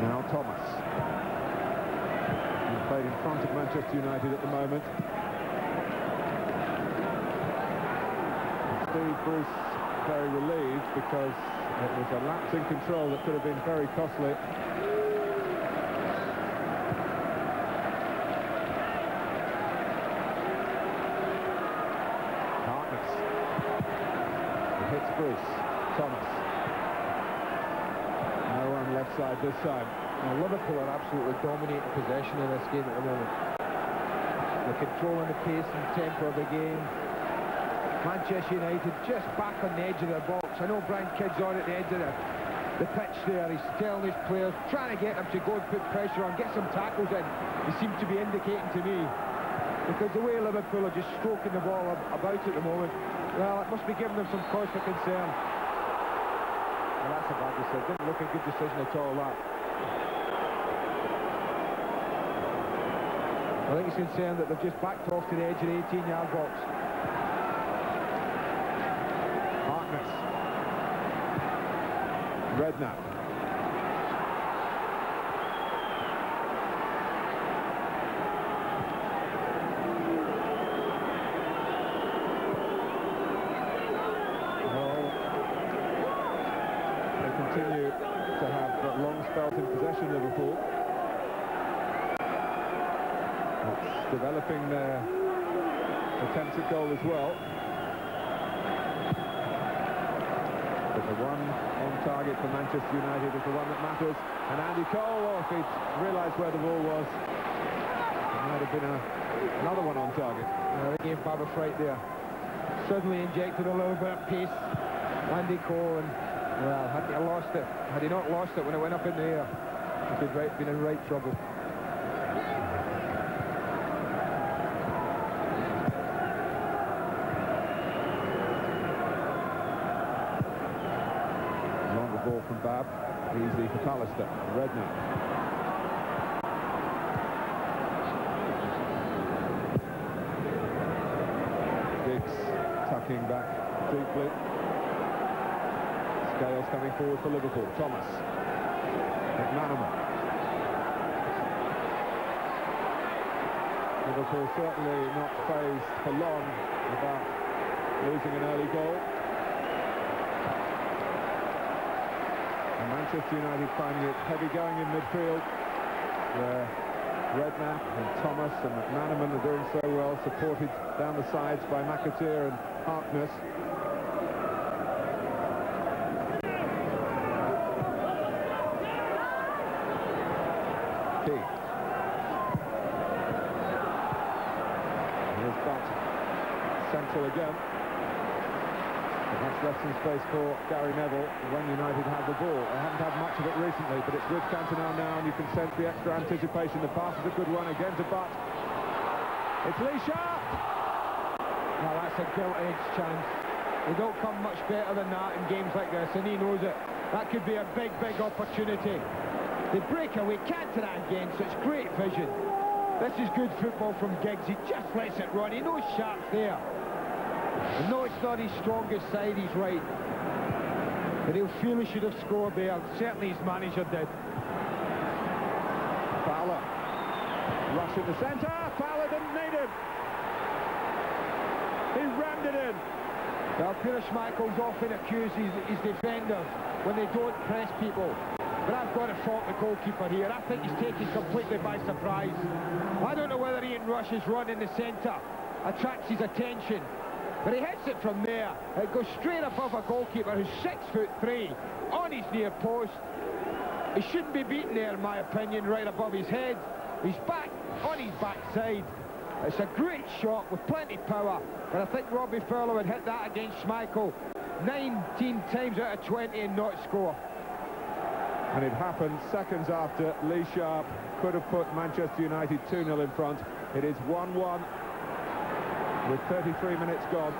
Now Thomas. He's played in front of Manchester United at the moment. And Steve Bruce very relieved because it was a lapse in control that could have been very costly. Harkness. It hits Bruce. Thomas. No one left side this time. Well, Liverpool are absolutely dominating possession in this game at the moment. They're controlling the pace and tempo of the game. Manchester United just back on the edge of the box. I know Brian Kidd's on at the edge of the pitch there. He's telling his players, trying to get them to go and put pressure on, get some tackles in. He seems to be indicating to me. Because the way Liverpool are just stroking the ball about at the moment, well, it must be giving them some cause for concern. Well, that's a bad decision. Didn't look a good decision at all, that. I think he's concerned that they've just backed off to the edge of the 18-yard box. Harkness. Redknapp. Continue to have long spells in possession, Liverpool. It's developing their attempts at goal as well. But the one on target for Manchester United is the one that matters. And Andy Cole, if he'd realised where the ball was, it might have been another one on target. They gave Bob a fright there. Suddenly injected a little bit of pace. Andy Cole, and well, had he not lost it when it went up in the air, he'd been in right trouble. Longer ball from Bab, easy for Pallister. Redknapp. Diggs tucking back deeply. Scales coming forward for Liverpool. Thomas. McManaman. Liverpool certainly not phased for long about losing an early goal. And Manchester United finding it heavy going in midfield, where Redknapp and Thomas and McManaman are doing so well, supported down the sides by McAteer and Harkness. Here's Butt, central again. That's left some space for Gary Neville when United have the ball. They haven't had much of it recently, but it's with Cantona now, and you can sense the extra anticipation. The pass is a good one again to Butt. It's Lee Sharp! Now that's a gilt-edged chance. They don't come much better than that in games like this, and he knows it. That could be a big, big opportunity. They break away, Cantona again, such great vision. This is good football from Giggs. He just lets it run. He knows Sharp's there. And no, it's not his strongest side, he's right. But he'll feel he should have scored there. Certainly his manager did. Fowler. Rush in the centre. Fowler didn't need him. He rammed it in. Well, Peter Schmeichel's often accused his defenders when they don't press people. But I've got to fault the goalkeeper here. I think he's taken completely by surprise. I don't know whether Ian Rush's run in the centre attracts his attention. But he hits it from there. It goes straight above a goalkeeper who's 6'3", on his near post. He shouldn't be beaten there, in my opinion, right above his head. He's back on his backside. It's a great shot with plenty of power. But I think Robbie Fowler would hit that against Schmeichel 19 times out of 20 and not score. And it happened seconds after Lee Sharp could have put Manchester United 2-0 in front. It is 1-1 with 33 minutes gone.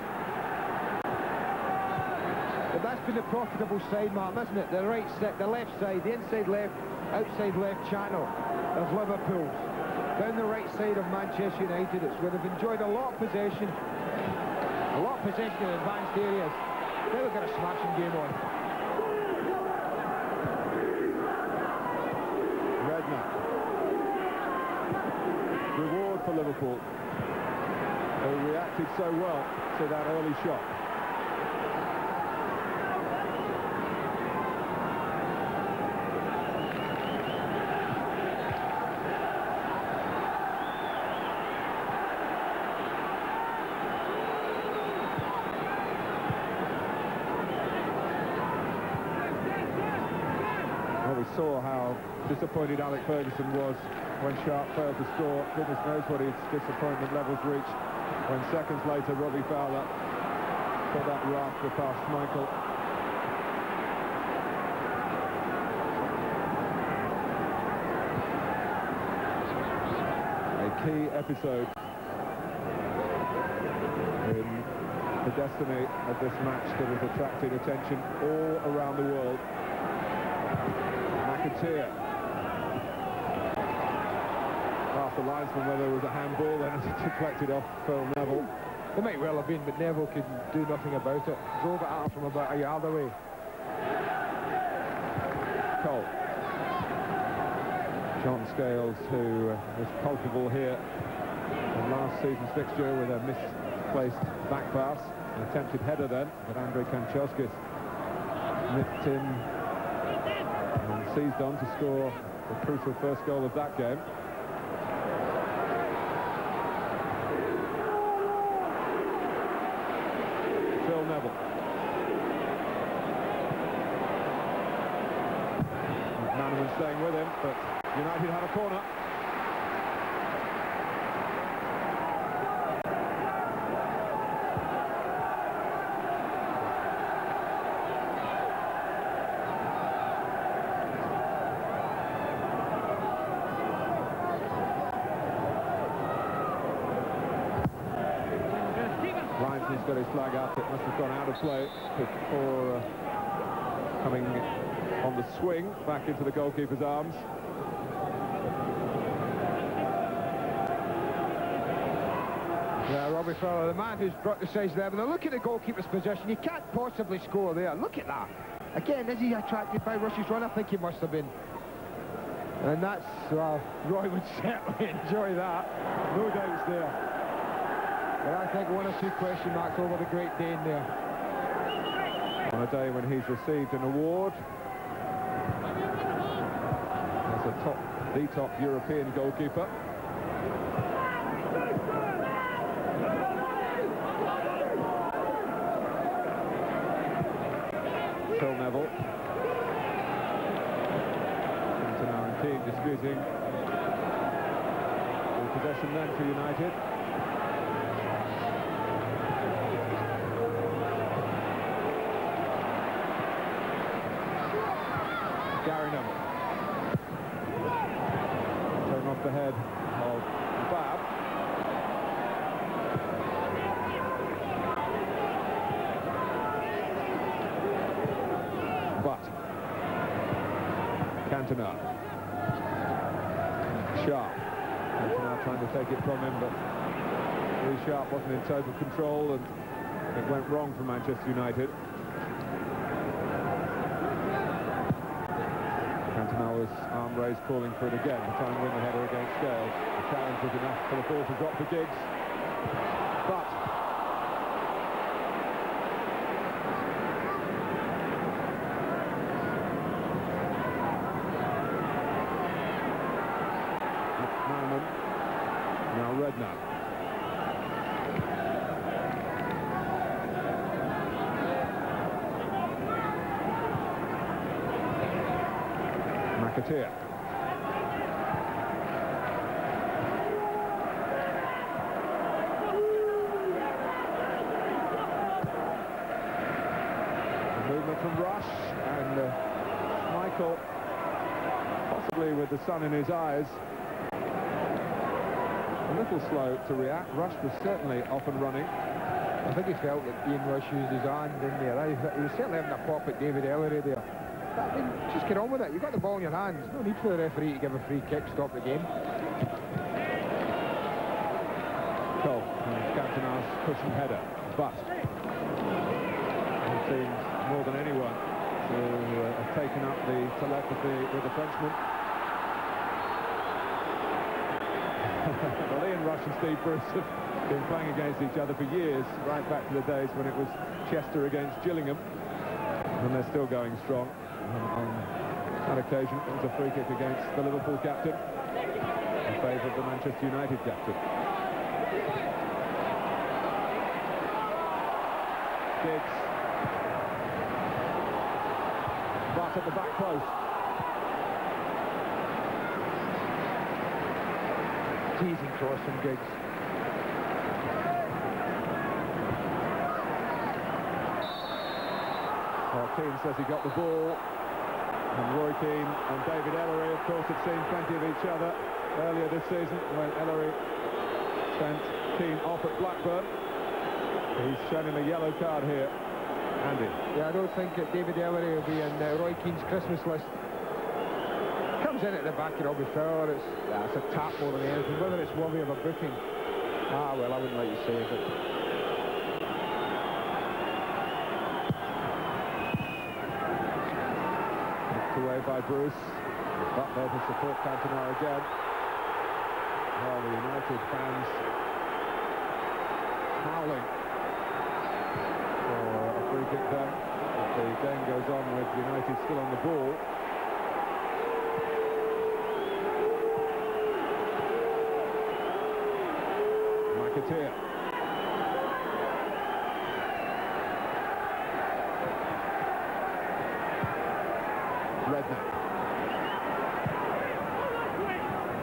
But that's been the profitable side, Martin, isn't it? The right side, the left side, the inside left, outside left channel of Liverpool. Down the right side of Manchester United, it's where they've enjoyed a lot of possession. A lot of possession in advanced areas. Now they've got a smashing game on. Redknapp. Reward for Liverpool, who reacted so well to that early shot. Well, we saw how disappointed Alec Ferguson was when Sharp failed to score. Goodness knows what his disappointment levels reached when seconds later Robbie Fowler put that rafter past Schmeichel. A key episode in the destiny of this match that has attracted attention all around the world. McAteer. Asked the linesman whether it was a handball, then it deflected off Phil Neville. It might well have been, but Neville could do nothing about it. Drove it out from about a yard away. Cole. John Scales, who was culpable here in last season's fixture with a misplaced back pass. An attempted header then, but Andrei Kanchelskis nipped in and seized on to score the crucial first goal of that game. Phil Neville. McManaman staying with him, but United had a corner. He's got his flag up. It must have gone out of play before coming on the swing back into the goalkeeper's arms. Yeah, Robbie Fowler, the man who's brought the size there. But look at the goalkeeper's position. You can't possibly score there. Look at that. Again, is he attracted by Rush's run? I think he must have been. And that's, well, Roy would certainly enjoy that. No doubts there. But I think one or two question marks over the Great Dane there. On a day when he's received an award as the top European goalkeeper. Phil Neville. Cantona and Keane disputing the possession then for United. ahead of Bab. But Cantona. Sharp. Cantona trying to take it from him, but Lee Sharp wasn't in total control, and it went wrong for Manchester United. Cantona was arm raised, calling for it again to try and win the header against Scales. The challenge was enough for the ball to drop for Giggs. But McManaman, now Redknapp. McAteer. Movement from Rush, and Michael, possibly with the sun in his eyes, a little slow to react. Rush was certainly off and running. I think he felt that Ian Rush used his hand in there. He was certainly having a pop at David Ellery there. I mean, just get on with it. You've got the ball in your hands. No need for the referee to give a free kick, stop the game. Cole, Cantona's pushing header, but it seems more than anyone to have taken up the telepathy with the Frenchman. Well, Ian Rush and Steve Bruce have been playing against each other for years, right back to the days when it was Chester against Gillingham, and they're still going strong. On that occasion, it was a free kick against the Liverpool captain in favour of the Manchester United captain. Giggs. But at the back post. Teasing cross from Giggs. Keane says he got the ball. And Roy Keane and David Ellery, of course, have seen plenty of each other earlier this season when Ellery sent Keane off at Blackburn. He's shown him a yellow card here. Andy. Yeah, I don't think that David Ellery will be in Roy Keane's Christmas list. Comes in at the back of Robbie Fowler. It's a tap more than anything. Whether it's worthy of a booking, well, I wouldn't like to say it. Away by Bruce, but there to support Cantona again. Well, the United fans howling for a free kick then. But the game goes on with United still on the ball. McAteer. Redknapp.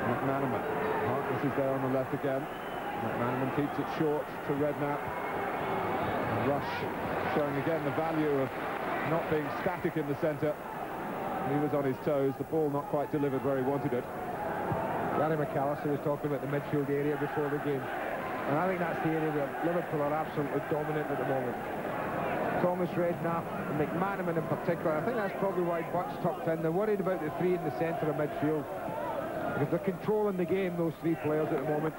McManaman. Harkness is there on the left again. McManaman keeps it short to Redknapp. Rush showing again the value of not being static in the centre. He was on his toes. The ball not quite delivered where he wanted it. Gary McAllister was talking about the midfield area before the game. And I think that's the area where Liverpool are absolutely dominant at the moment. Thomas, Redknapp and McManaman in particular. I think that's probably why Butt's tucked in. They're worried about the three in the centre of midfield, because they're controlling the game, those three players at the moment.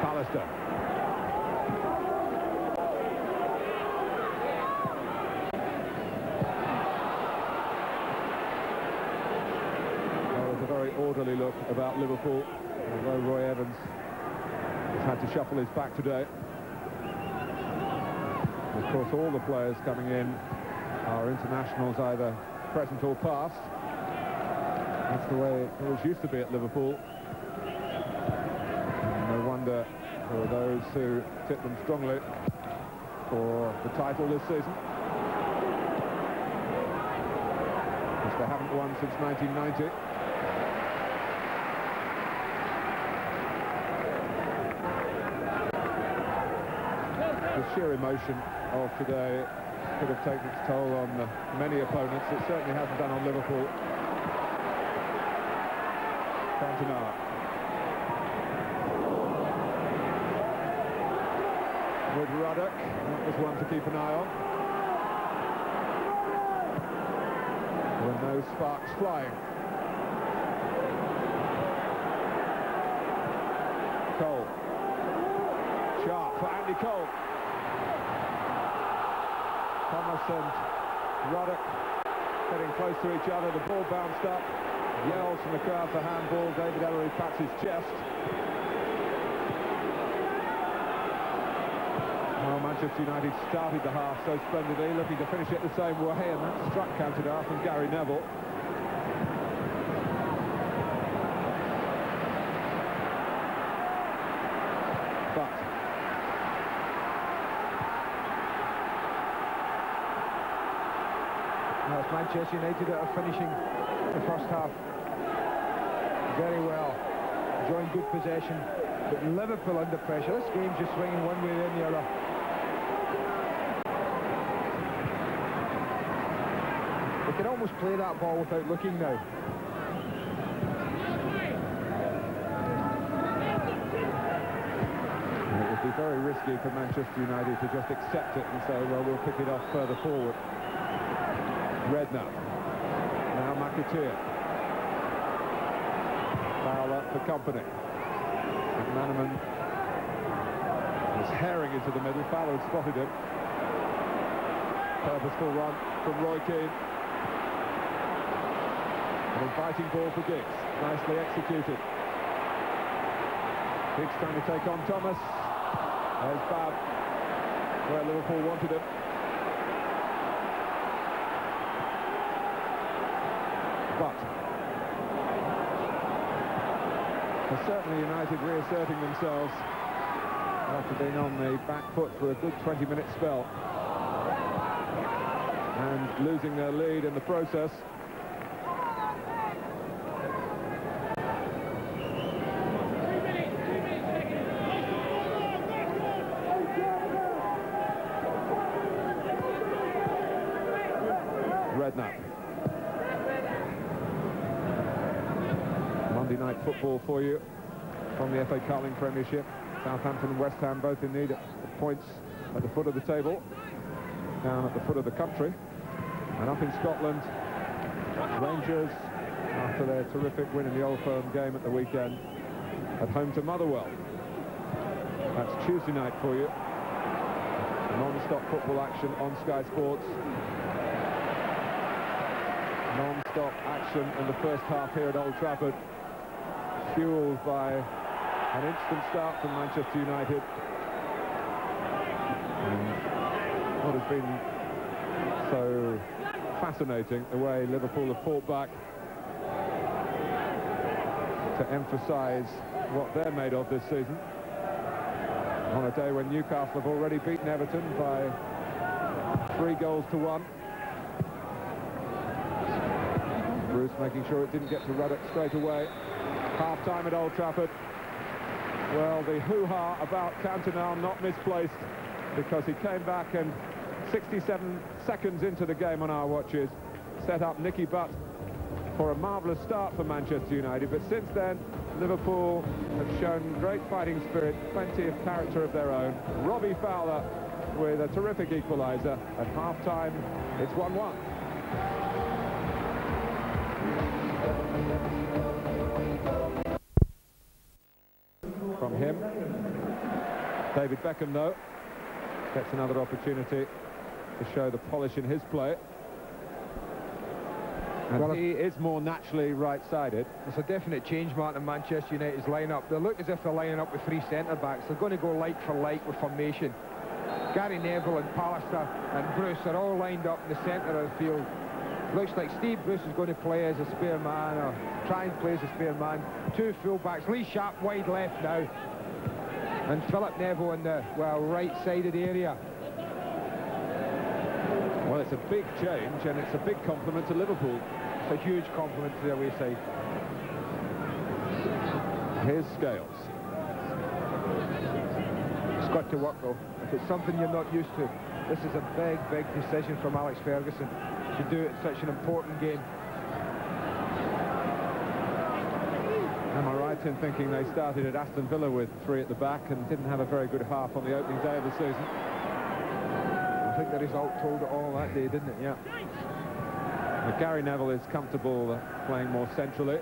Pallister. Orderly look about Liverpool, although Roy Evans has had to shuffle his pack today. Of course, all the players coming in are internationals, either present or past. That's the way it always used to be at Liverpool. And no wonder for those who tip them strongly for the title this season, which they haven't won since 1990. The sheer emotion of today could have taken its toll on many opponents. It certainly hasn't done on Liverpool. Cantona. With Ruddock, that was one to keep an eye on. With no sparks flying. Cole. Sharp for Andy Cole. Thomas and Ruddock getting close to each other. The ball bounced up. Yells from the crowd for handball. David Ellery pats his chest. Well, Manchester United started the half so splendidly, looking to finish it the same way, and that struck Cantona from Gary Neville. But now it's Manchester United that are finishing the first half very well, enjoying good possession, but Liverpool under pressure. This game's just swinging one way or the other. They can almost play that ball without looking now. It would be very risky for Manchester United to just accept it and say, well, we'll pick it off further forward. Redknapp. Now McAteer. Fowler for company. McManaman was herring into the middle. Fowler had spotted him. Purposeful run from Roy Keane. An inviting ball for Giggs. Nicely executed. Giggs trying to take on Thomas. There's Bab, where Liverpool wanted him. But certainly United reasserting themselves after being on the back foot for a good 20-minute spell and losing their lead in the process. Redknapp. Monday night football for you from the FA Carling Premiership. Southampton and West Ham both in need of points at the foot of the table, down at the foot of the country. And up in Scotland, Rangers, after their terrific win in the Old Firm game at the weekend, at home to Motherwell. That's Tuesday night for you. Non-stop football action on Sky Sports. Non-stop action in the first half here at Old Trafford, fueled by an instant start from Manchester United. And what has been so fascinating, the way Liverpool have fought back to emphasise what they're made of this season. On a day when Newcastle have already beaten Everton by 3-1. Bruce making sure it didn't get to Ruddock straight away. Half-time at Old Trafford. Well, the hoo-ha about Cantona not misplaced, because he came back and 67 seconds into the game on our watches set up Nicky Butt for a marvellous start for Manchester United. But since then, Liverpool have shown great fighting spirit, plenty of character of their own. Robbie Fowler with a terrific equaliser. At half-time, it's 1-1. From him, David Beckham, though, gets another opportunity to show the polish in his play. And well, he is more naturally right-sided. It's a definite change, Martin, in Manchester United's line-up. They look as if they're lining up with 3 centre-backs. They're going to go like for like with formation. Gary Neville and Pallister and Bruce are all lined up in the centre of the field. Looks like Steve Bruce is going to play as a spare man, or try and play as a spare man. 2 full-backs. Lee Sharp wide left now. And Philip Neville in the, well, right-sided area. Well, it's a big change, and it's a big compliment to Liverpool. It's a huge compliment to their away side. Here's Scales. It's got to work though. If it's something you're not used to, this is a big, big decision from Alex Ferguson to do it in such an important game. Am I right in thinking they started at Aston Villa with 3 at the back and didn't have a very good half on the opening day of the season? I think the result told it all that day, didn't it? Yeah. But Gary Neville is comfortable playing more centrally.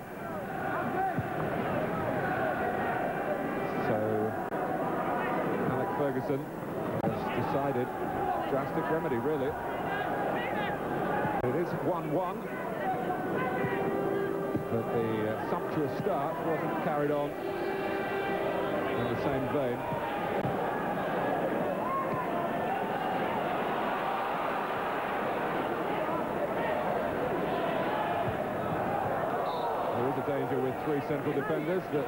So Alex Ferguson has decided drastic remedy, really. It is 1-1. But the sumptuous start wasn't carried on in the same vein. There is a danger with 3 central defenders that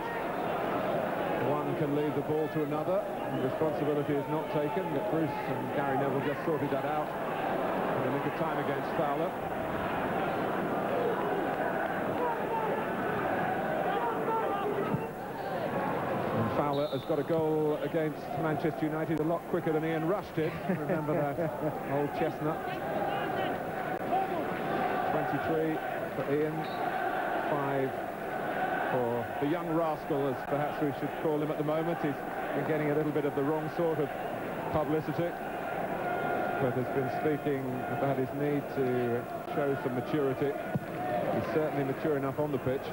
one can leave the ball to another. The responsibility is not taken, but Bruce and Gary Neville just sorted that out in the nick of time against Fowler. Fowler has got a goal against Manchester United a lot quicker than Ian Rush did. Remember that old chestnut. 23 for Ian, 5 for the young rascal, as perhaps we should call him at the moment. He's been getting a little bit of the wrong sort of publicity, but has been speaking about his need to show some maturity. He's certainly mature enough on the pitch.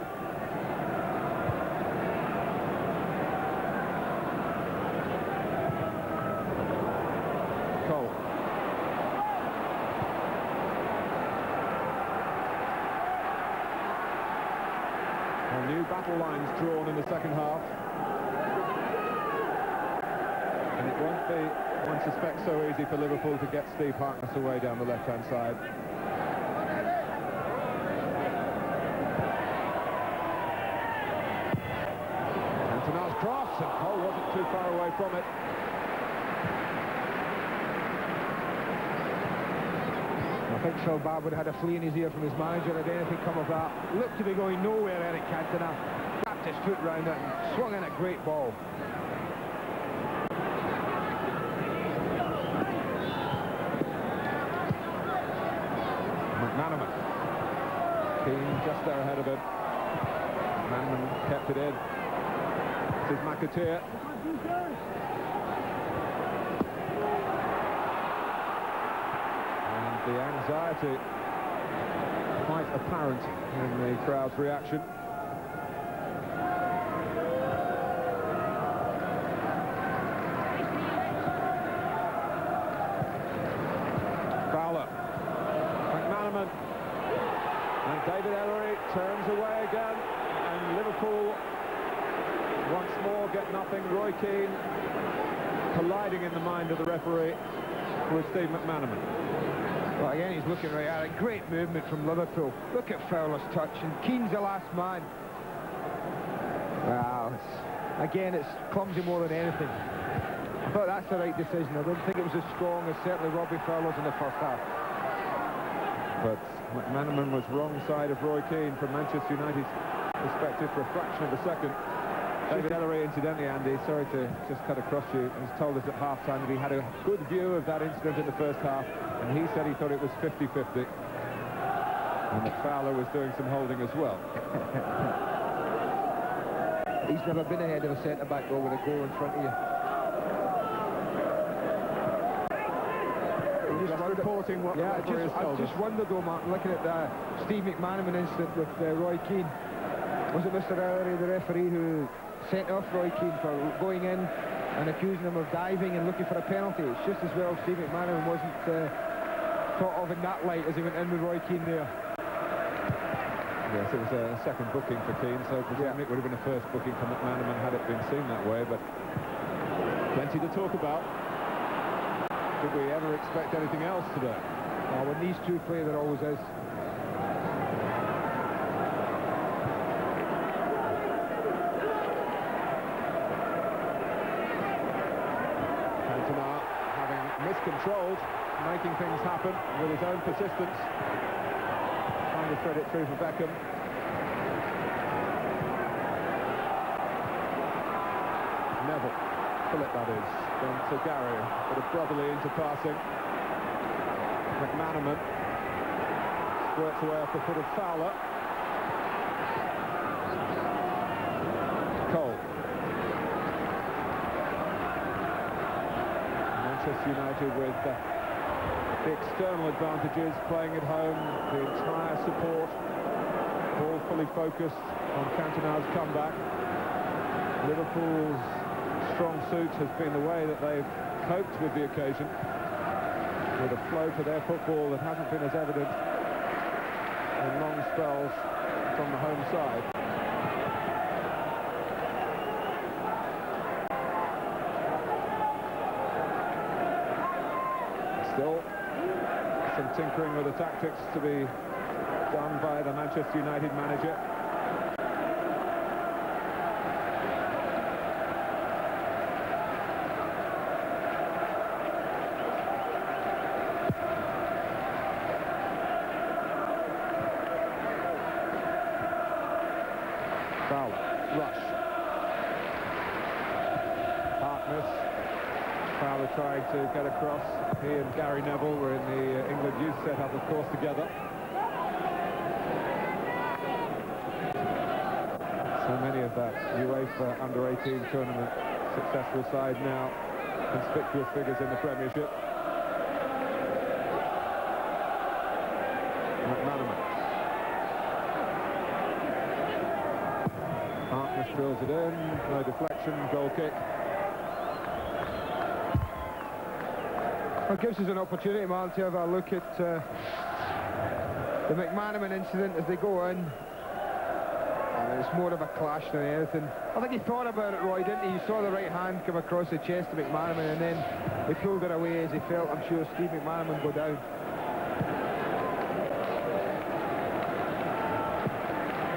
New battle lines drawn in the second half, and it won't be, one suspects, so easy for Liverpool to get Steve Harkness away down the left-hand side. Cantona's cross, and Cole wasn't too far away from it. I think Phil Babb would have had a flea in his ear from his manager had anything come of that. Looked to be going nowhere, Eric Cantona. Wrapped his foot round it and swung in a great ball. McManaman. Keane just there ahead of him. McManaman kept it in. This is McAteer. The anxiety quite apparent in the crowd's reaction. Fowler, McManaman, and David Ellery turns away again, and Liverpool once more get nothing. Roy Keane colliding in the mind of the referee with Steve McManaman. Well, again, he's looking right at it. Great movement from Liverpool. Look at Fowler's touch, and Keane's the last man. Wow, again, it's clumsy more than anything. I thought that's the right decision. I didn't think it was as strong as certainly Robbie Fowler's in the first half. But McManaman was wrong side of Roy Keane from Manchester United's perspective for a fraction of a second. David Ellery, incidentally, Andy, sorry to just cut across you, has told us at half-time that he had a good view of that incident in the first half, and he said he thought it was 50-50, and that Fowler was doing some holding as well. He's never been ahead of a centre-back though with a goal in front of you. Just reporting what I just wondered though, Martin, looking at the Steve McManaman incident with Roy Keane. Was it Mr. Ellery, the referee, who sent off Roy Keane for going in and accusing him of diving and looking for a penalty? It's just as well Steve McManaman wasn't thought of in that light as he went in with Roy Keane there. Yes, it was a second booking for Keane, so presumably it would have been a first booking for McManaman had it been seen that way, but plenty to talk about. Did we ever expect anything else today? Oh, when these two play, there always is. Cantona having miscontrolled, making things happen with his own persistence. Trying to thread it through for Beckham. Neville. Philip, that is. Then to Gary, a bit of brotherly interpassing. McManaman squirts away off the foot of Fowler. Cole. Manchester United with the external advantages, playing at home, the entire support, all fully focused on Cantona's comeback. Liverpool's strong suit has been the way that they've coped with the occasion, with a flow to their football that hasn't been as evident in long spells from the home side. Still some tinkering with the tactics to be done by the Manchester United manager. Fowler, rush. Harkness. Fowler trying to get across. He and Gary Neville were in the England youth set-up, of course, together. So many of that UEFA under-18 tournament successful side now conspicuous figures in the Premiership. McManaman. Harkness drills it in, no deflection, goal kick. It gives us an opportunity, Martin, to have a look at the McManaman incident as they go in. And it's more of a clash than anything. I think he thought about it, Roy, didn't he? You saw the right hand come across the chest of McManaman, and then he pulled it away as he felt, I'm sure, Steve McManaman go down.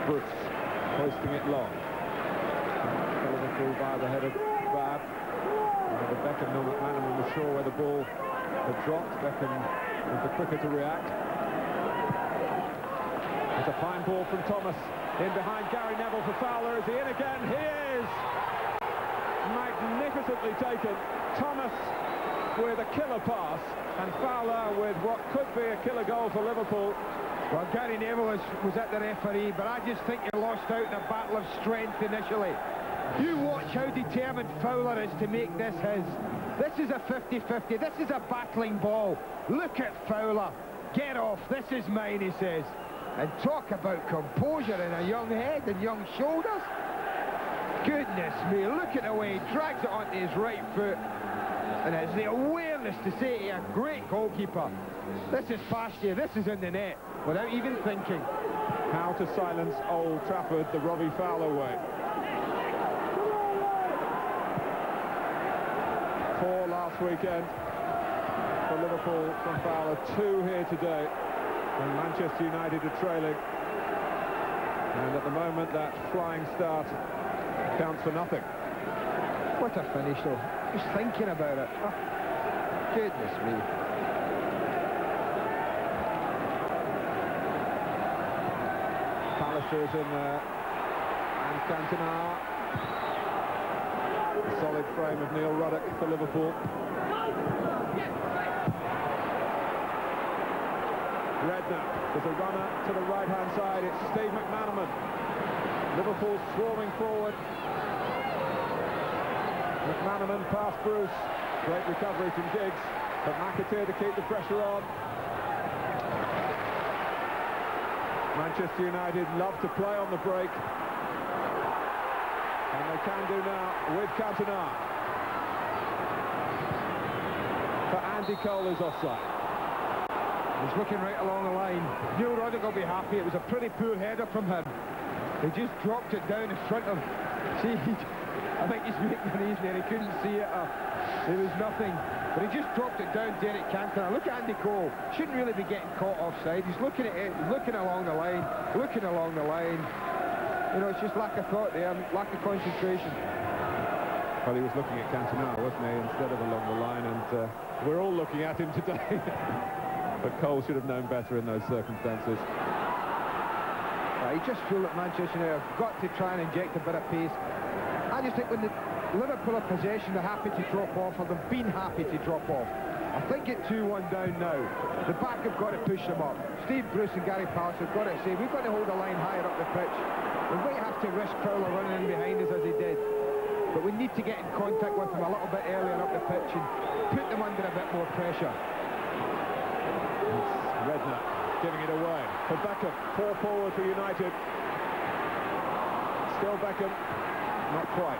Bruce hoisting it long. Liverpool by the head of Bab. And Beckham, no, McManaman was sure where the ball had dropped. Beckham was the quicker to react. It's a fine ball from Thomas. In behind Gary Neville for Fowler. Is he in again? He is! Magnificently taken. Thomas with a killer pass, and Fowler with what could be a killer goal for Liverpool. Well, Gary Neville was at the referee, but I just think he lost out in a battle of strength initially. You watch how determined Fowler is to make this his. This is a 50-50. This is a battling ball. Look at Fowler. Get off. This is mine, he says. And talk about composure in a young head and young shoulders. Goodness me, look at the way he drags it onto his right foot. And has the awareness to say to a great goalkeeper, this is past you, this is in the net, without even thinking. How to silence Old Trafford the Robbie Fowler way. 4 last weekend for Liverpool from Fowler, 2 here today. And Manchester United are trailing. And at the moment, that flying start counts for nothing. What a finish, though. Just thinking about it. Oh, goodness me. Pallister's in there. And Cantona. The solid frame of Neil Ruddock for Liverpool. Redknapp, there's a runner to the right-hand side. It's Steve McManaman. Liverpool swarming forward. McManaman past Bruce. Great recovery from Giggs, but McAteer to keep the pressure on. Manchester United love to play on the break. And they can do now with Cantona. For Andy Cole, who's offside. He's looking right along the line. Neil Ruddock will be happy. It was a pretty poor header from him. He just dropped it down in front of... See, I think he's making it easier. He couldn't see it. There was nothing. But he just dropped it down to Eric Cantona. Look at Andy Cole. Shouldn't really be getting caught offside. He's looking at it, looking along the line, looking along the line. You know, it's just lack of thought there, lack of concentration. Well, he was looking at Cantona, wasn't he, instead of along the line, and we're all looking at him today. But Cole should have known better in those circumstances. I just feel that Manchester United have got to try and inject a bit of pace. I just think when Liverpool are possession, they're happy to drop off, or they've been happy to drop off. I think it's 2-1 down now. The back have got to push them up. Steve Bruce and Gary Palliser have got to say, we've got to hold the line higher up the pitch. We might have to risk Fowler running in behind us as he did. But we need to get in contact with them a little bit earlier up the pitch and put them under a bit more pressure. It's Redknapp giving it away for Beckham. 4 forward for United. Still Beckham. Not quite.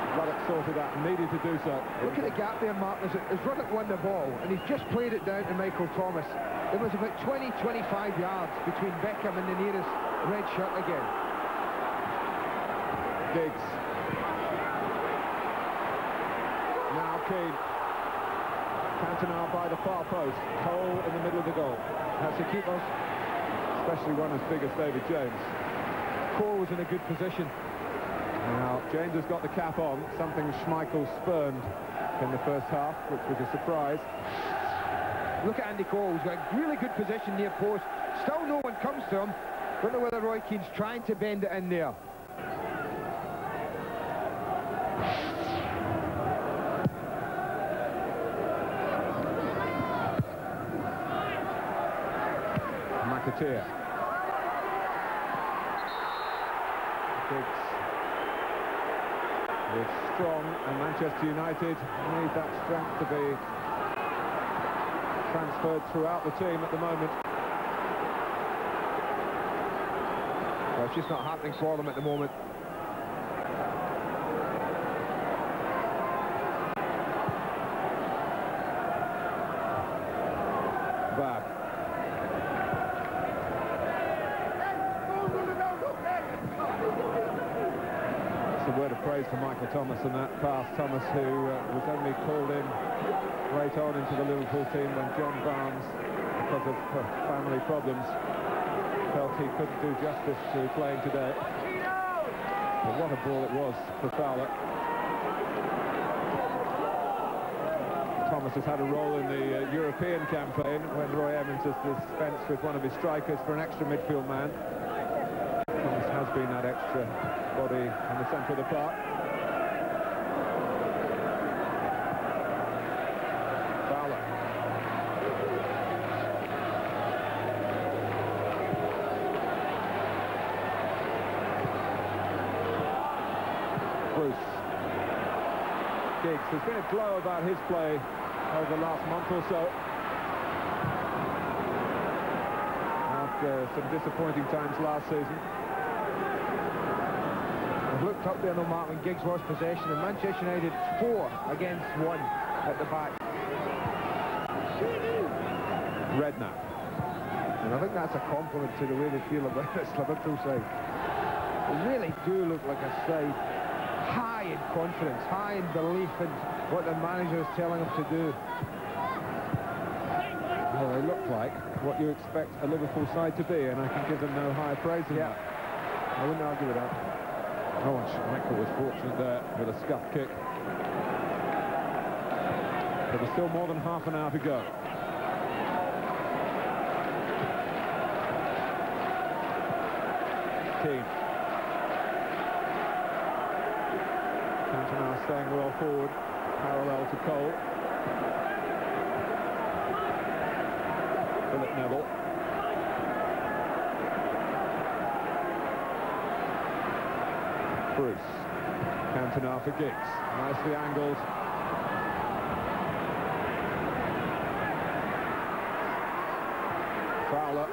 Ruddock sorted that, needed to do so. Look at the gap there, Mark. As Ruddock won the ball, and he's just played it down to Michael Thomas. There was about 20-25 yards between Beckham and the nearest red shirt again. Giggs. Now Keane. Cantona by the far post. Cole in the middle of the goal. That's the keepers. Especially one as big as David James. Cole was in a good position. Now, James has got the cap on, something Schmeichel spurned in the first half, which was a surprise. Look at Andy Cole, he's got a really good position near post. Still no one comes to him. Don't know whether Roy Keane's trying to bend it in there. McAteer. Giggs. It's strong, and Manchester United need that strength to be transferred throughout the team at the moment. Well, it's just not happening for them at the moment. Bad. A word of praise for Michael Thomas and that pass. Thomas, who was only called in late on into the Liverpool team when John Barnes, because of family problems, felt he couldn't do justice to playing today. But what a ball it was for Fowler. Thomas has had a role in the European campaign when Roy Evans has dispensed with one of his strikers for an extra midfield man. Thomas has been that extra body in the centre of the park. Fowler. Bruce. Giggs. There's been a glow about his play over the last month or so. After some disappointing times last season. I've looked up there, no Mark, when Giggs lost possession, and Manchester United 4 against 1 at the back. Redknapp. And I think that's a compliment to the way they feel about this Liverpool side. They really do look like a side high in confidence, high in belief in what the manager is telling them to do. Well, they look like what you expect a Liverpool side to be, and I can give them no higher praise than that. I wouldn't argue with that. Oh, and Schmeichel was fortunate there with a scuff kick. But there's still more than half an hour to go. Keane. Cantona staying well forward, parallel to Cole. Philip Neville. Bruce. Cantona for Giggs. Nicely angled. Fowler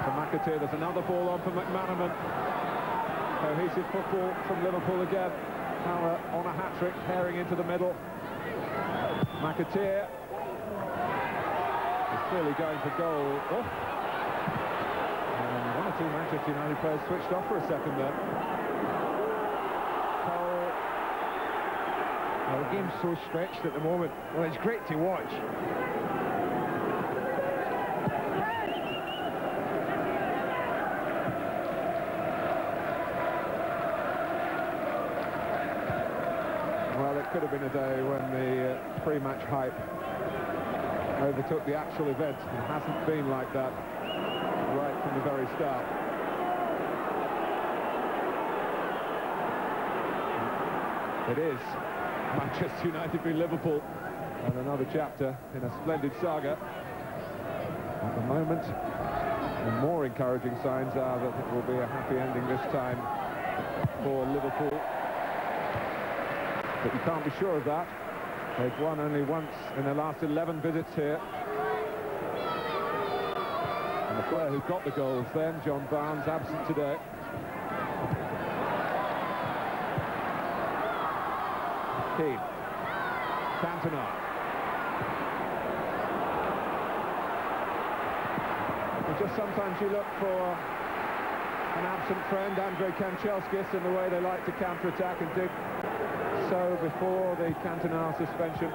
for McAteer. There's another ball on for McManaman. Cohesive football from Liverpool again. Fowler on a hat-trick, tearing into the middle. McAteer is clearly going for goal. Oh. And one or two Manchester United players switched off for a second there. Well, the game's so stretched at the moment. Well, it's great to watch. Well, it could have been a day when the pre-match hype overtook the actual event. It hasn't been like that right from the very start. It is Manchester United v Liverpool, and another chapter in a splendid saga. At the moment, the more encouraging signs are that it will be a happy ending this time for Liverpool. But you can't be sure of that. They've won only once in their last 11 visits here. And the player who got the goals then, John Barnes, absent today. Keane. Cantona. Just sometimes you look for an absent friend, Andrei Kanchelskis, in the way they like to counter-attack, and did so before the Cantona suspension.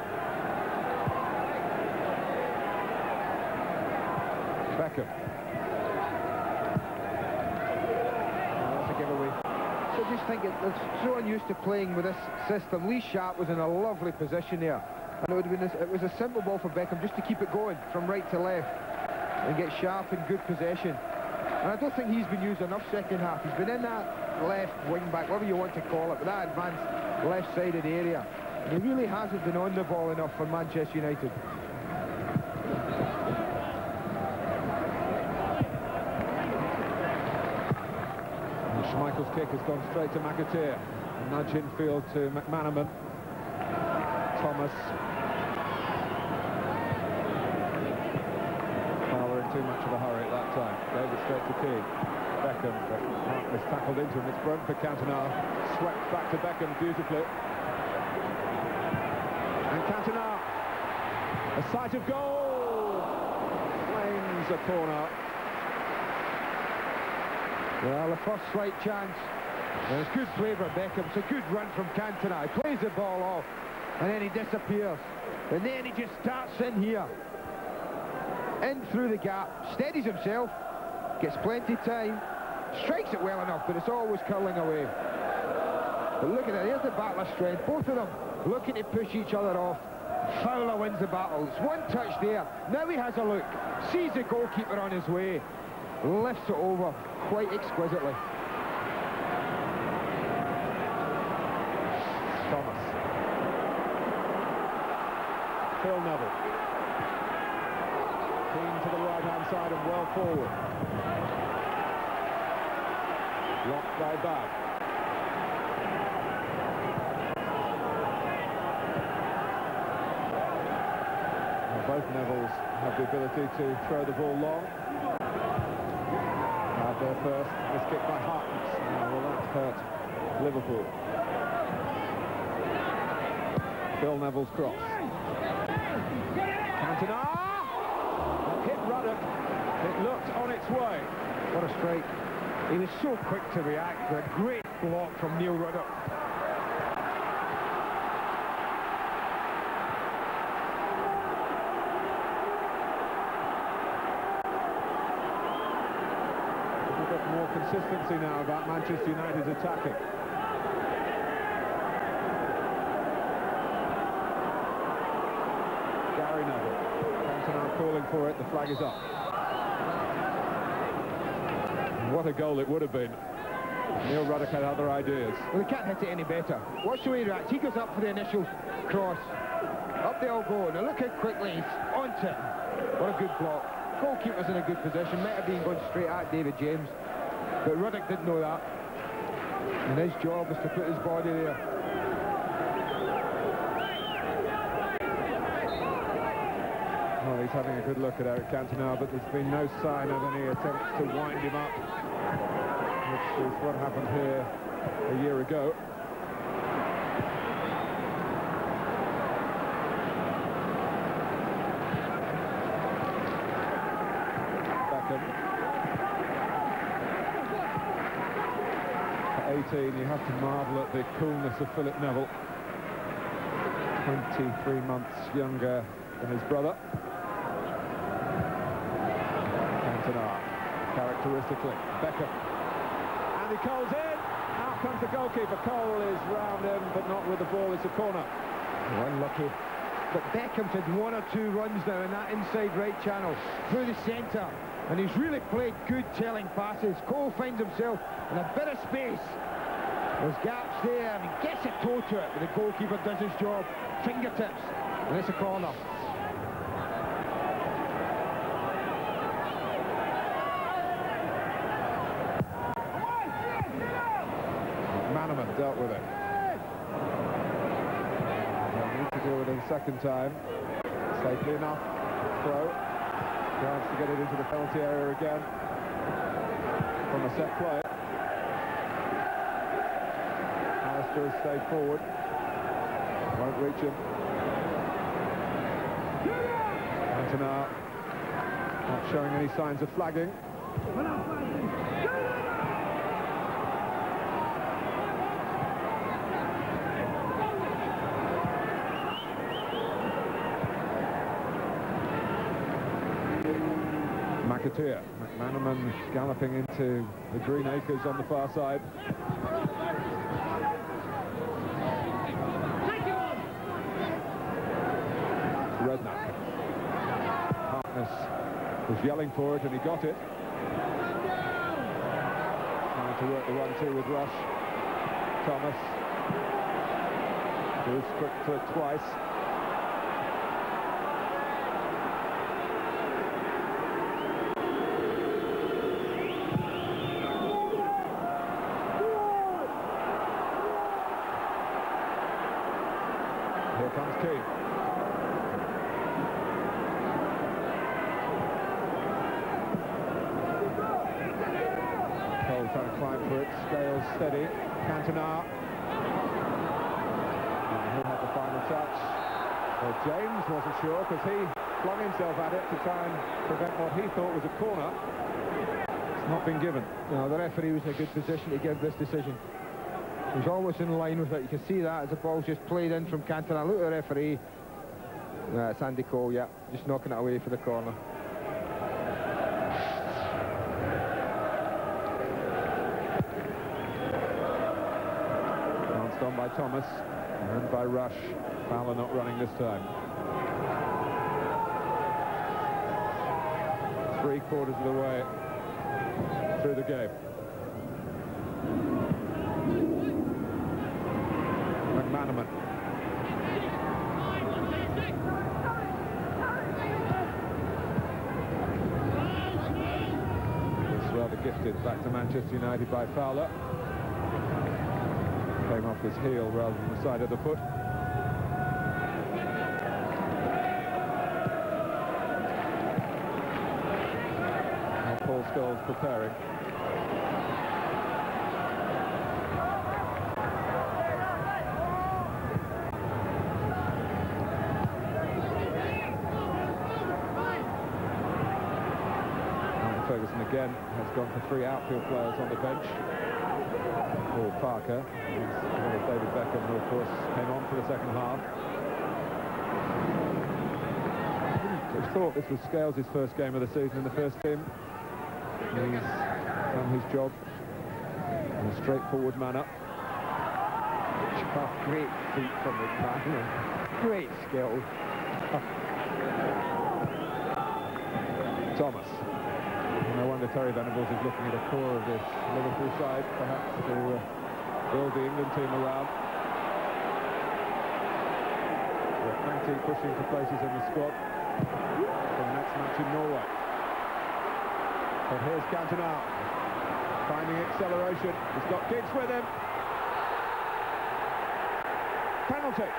Beckham. That's a giveaway. So just think they're so unused to playing with this system. Lee Sharp was in a lovely position there, and it was a simple ball for Beckham just to keep it going from right to left and get Sharp in good possession. And I don't think he's been used enough second half. He's been in that left wing back, whatever you want to call it, but that advanced left-sided area. And he really hasn't been on the ball enough for Manchester United. And Schmeichel's kick has gone straight to McAteer. A nudge infield to McManaman. Thomas. Too much of a hurry at that time. Gave it straight to Keane. Beckham, but Martin is tackled into him. It's broken for Cantona. Swept back to Beckham beautifully. And Cantona, a sight of goal. Flames a corner. Well, the first slight chance. And it's good play for Beckham. It's a good run from Cantona. He plays the ball off, and then he disappears. And then he just starts in here. In through the gap, steadies himself, gets plenty of time, strikes it well enough, but it's always curling away. But look at that, here's the battle of strength. Both of them looking to push each other off. Fowler wins the battle. It's one touch there. Now he has a look, sees the goalkeeper on his way, lifts it over quite exquisitely. Thomas. Phil Neville. Keane to the right-hand side and well forward. Blocked by Babb. Well, both Nevilles have the ability to throw the ball long. There first, this kick by Hartnett. Well, that hurt Liverpool. Phil Neville's cross. Cantona! Hit Ruddock. It looked on its way. What a strike. He was so quick to react. A great block from Neil Ruddock. A bit more consistency now about Manchester United's attacking. Gary Neville. Cantona calling for it. The flag is up. What a goal it would have been. Neil Ruddock had other ideas. Well, they can't hit it any better. Watch the way he reacts. He goes up for the initial cross. Up they all go. Now look how quickly he's onto it. What a good block. Goalkeeper's in a good position. Might have been going straight at David James. But Ruddock didn't know that. And his job is to put his body there. Well, he's having a good look at Eric Cantona, but there's been no sign of any attempts to wind him up, which is what happened here a year ago. Beckham. At 18, you have to marvel at the coolness of Philip Neville. 23 months younger than his brother. Characteristically, Beckham, and he Cole's in. Out comes the goalkeeper. Cole is round him, but not with the ball. It's a corner. Unlucky. But Beckham's had one or two runs now in that inside right channel through the centre, and he's really played good telling passes. Cole finds himself in a bit of space. There's gaps there and he gets a toe to it, but the goalkeeper does his job. Fingertips, and it's a corner. Manaman dealt with it. They'll need to deal with it the second time. Safely enough. Throw. Chance to get it into the penalty area again. From a set play. Alistair has stayed forward. Won't reach him. Cantona not showing any signs of flagging. McAteer. McManaman galloping into the green acres on the far side. Redknapp. Harkness was yelling for it and he got it. Trying to work the 1-2 with Rush. Thomas. Goes quick to it twice. Here comes Keane. Cole trying to climb for it. Scales steady. Cantona. And who had the final touch? Well, James wasn't sure because he flung himself at it to try and prevent what he thought was a corner. It's not been given. No, the referee was in a good position to give this decision. He was almost in line with it. You can see that as the ball's just played in from Cantona. Look at the referee. It's Andy Cole, yeah, just knocking it away for the corner. Bounced on by Thomas and by Rush. Fowler not running this time. 3/4 of the way through the game. McManaman. It's rather gifted back to Manchester United by Fowler. Came off his heel rather than the side of the foot. Now Paul Scholes preparing. Ferguson again has gone for 3 outfield players on the bench. Paul Parker, David Beckham, who of course came on for the second half. I thought this was Scales' first game of the season in the first team. He's done his job in a straightforward manner. Great feet from McManaman. Great skill. Thomas. No wonder Terry Venables is looking at the core of this Liverpool side, perhaps to build the England team around. With plenty pushing for places in the squad for the next match in Norway. But here's Cantona, finding acceleration. He's got Giggs with him. Penalty.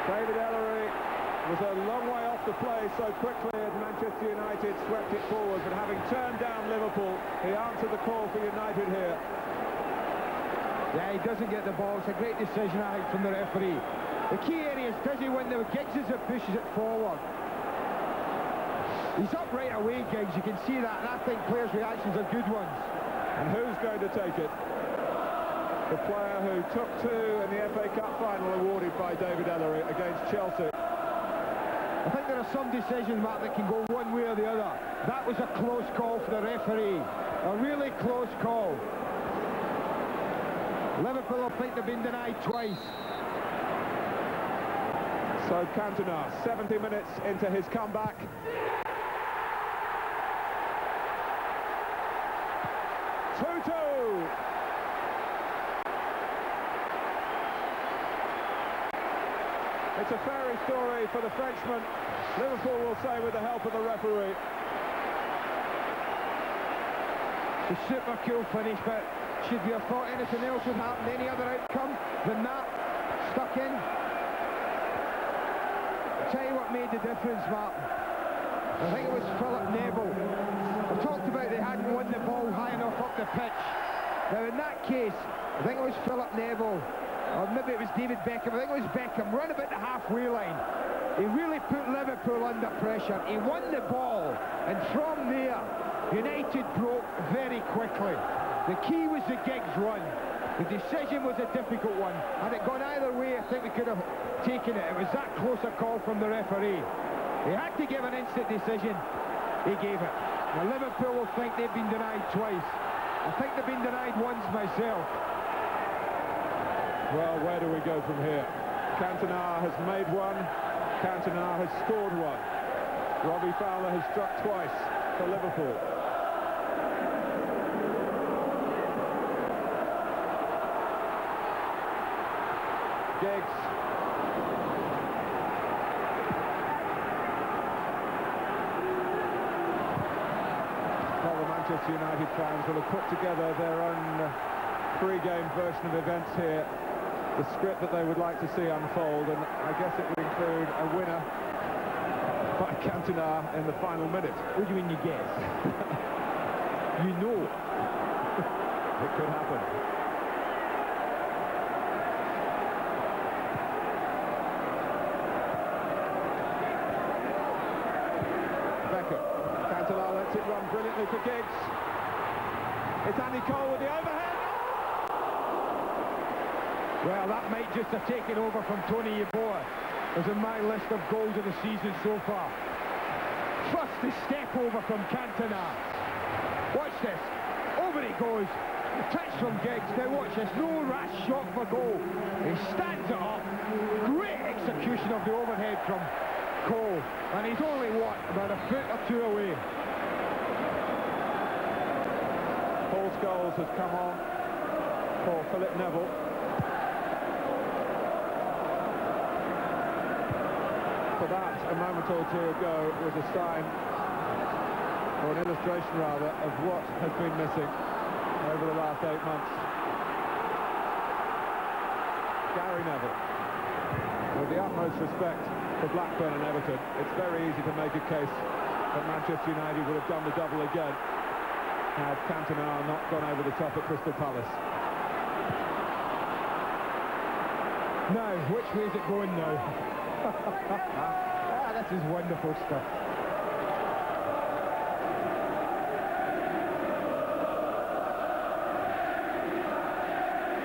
David Ellery was a long way off the play so quickly as Manchester United swept it forward, but having turned down Liverpool, he answered the call for United here. Yeah, he doesn't get the ball. It's a great decision, I think, from the referee. The key area is does he win the Giggs as it pushes it forward. He's up right away, Giggs, you can see that, and I think players' reactions are good ones. And who's going to take it? The player who took 2 in the FA Cup final awarded by David Ellery against Chelsea. I think there are some decisions, Matt, that can go one way or the other. That was a close call for the referee. A really close call. Liverpool, I think they've been denied twice. So Cantona, 70 minutes into his comeback. Two-two. It's a fairy story for the Frenchman. Liverpool will say with the help of the referee. A super cool finish, but should we have thought anything else would happen, any other outcome than that? Stuck in. I'll tell you what made the difference, Martin. I think it was Philip Neville. I talked about they hadn't won the ball high enough up the pitch. Now in that case, I think it was Philip Neville, or maybe it was David Beckham. I think it was Beckham, run about the halfway line. He really put Liverpool under pressure. He won the ball, and from there, United broke very quickly. The key was the Giggs run. The decision was a difficult one. Had it gone either way, I think we could have taken it. It was that close a call from the referee. He had to give an instant decision. He gave it. Now Liverpool will think they've been denied twice. I think they've been denied once myself. Well, where do we go from here? Cantona has made one. Cantona has scored one. Robbie Fowler has struck twice for Liverpool. Giggs. Well, the Manchester United fans will have put together their own pre-game version of events here, the script that they would like to see unfold, and I guess it would include a winner by Cantona in the final minute. What do you mean you guess? You know. It could happen. Cantona lets it run brilliantly for Giggs. It's Andy Cole with the overhead. Well, that might just have taken over from Tony Yeboah, as in my list of goals of the season so far. First, the step over from Cantona. Watch this. Over he goes. A touch from Giggs. Now watch this. No rash shot for goal. He stands it up. Great execution of the overhead from Cole. And he's only, what, about a foot or two away. Paul Scholes has come on for Philip Neville. For that, a moment or two ago, was a sign, or an illustration rather, of what has been missing over the last 8 months. Gary Neville, with the utmost respect for Blackburn and Everton, it's very easy to make a case that Manchester United would have done the double again had Cantona not gone over the top at Crystal Palace. Now, which way is it going now? This is wonderful stuff.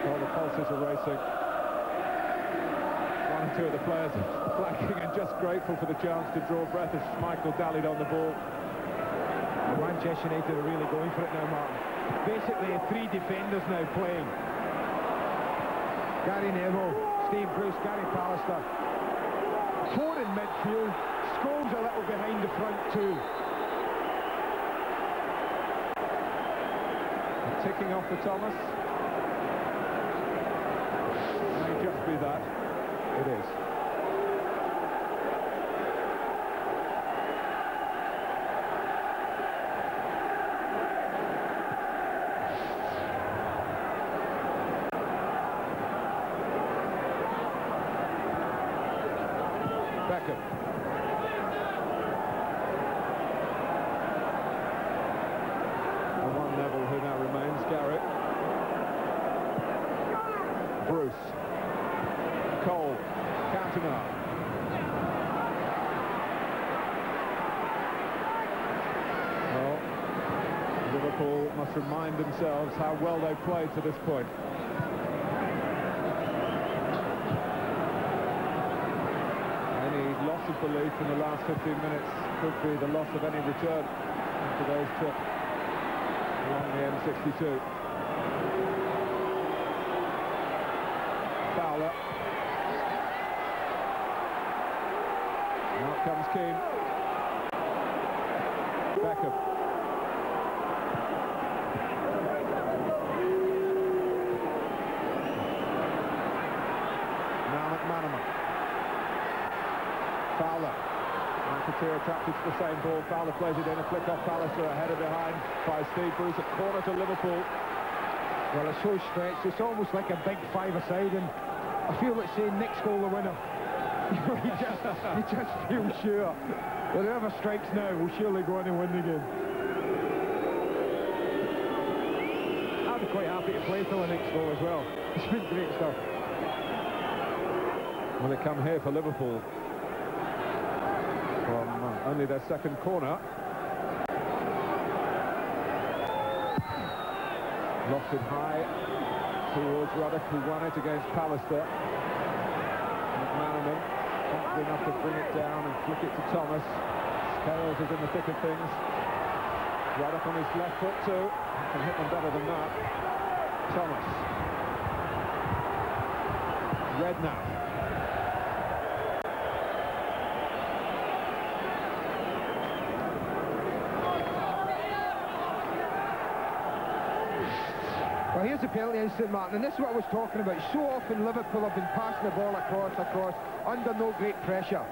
Well, the pulses are racing. One and two of the players are flanking and just grateful for the chance to draw breath as Schmeichel dallied on the ball. And Manchester United are really going for it now, Martin. Basically, 3 defenders now playing. Gary Neville, Steve Bruce, Gary Pallister. 4 in midfield. Scholes a little behind the front too. Ticking off for Thomas. May just be that. It is. Beckham. The one Neville who now remains, Garrett. Bruce. Cole. Cantona. Well, Liverpool must remind themselves how well they've played to this point. Loss of belief in the last 15 minutes could be the loss of any return to today's trip along the M62. Fowler. Out comes Keane. Beckham. Now McManaman. Fowler. McAteer attracted to the same ball. Fowler plays it in, a flick off Pallister, a header behind by Steve Bruce, a corner to Liverpool. Well, it's so stretched, it's almost like a big five-a-side, and I feel like saying Nick's goal the winner. you just feel sure that whoever strikes now will surely go on and win the game. I'd be quite happy to play till the next goal as well. It's been great stuff. Well, they come here for Liverpool from only their second corner. Lofted high towards Ruddock, who won it against Pallister. McManaman not good enough to bring it down and flick it to Thomas. Scales is in the thick of things. Ruddock on his left foot too. Can hit them better than that. Thomas. Redknapp. Well, here's a penalty instant, Martin, and this is what I was talking about. So often Liverpool have been passing the ball across, under no great pressure.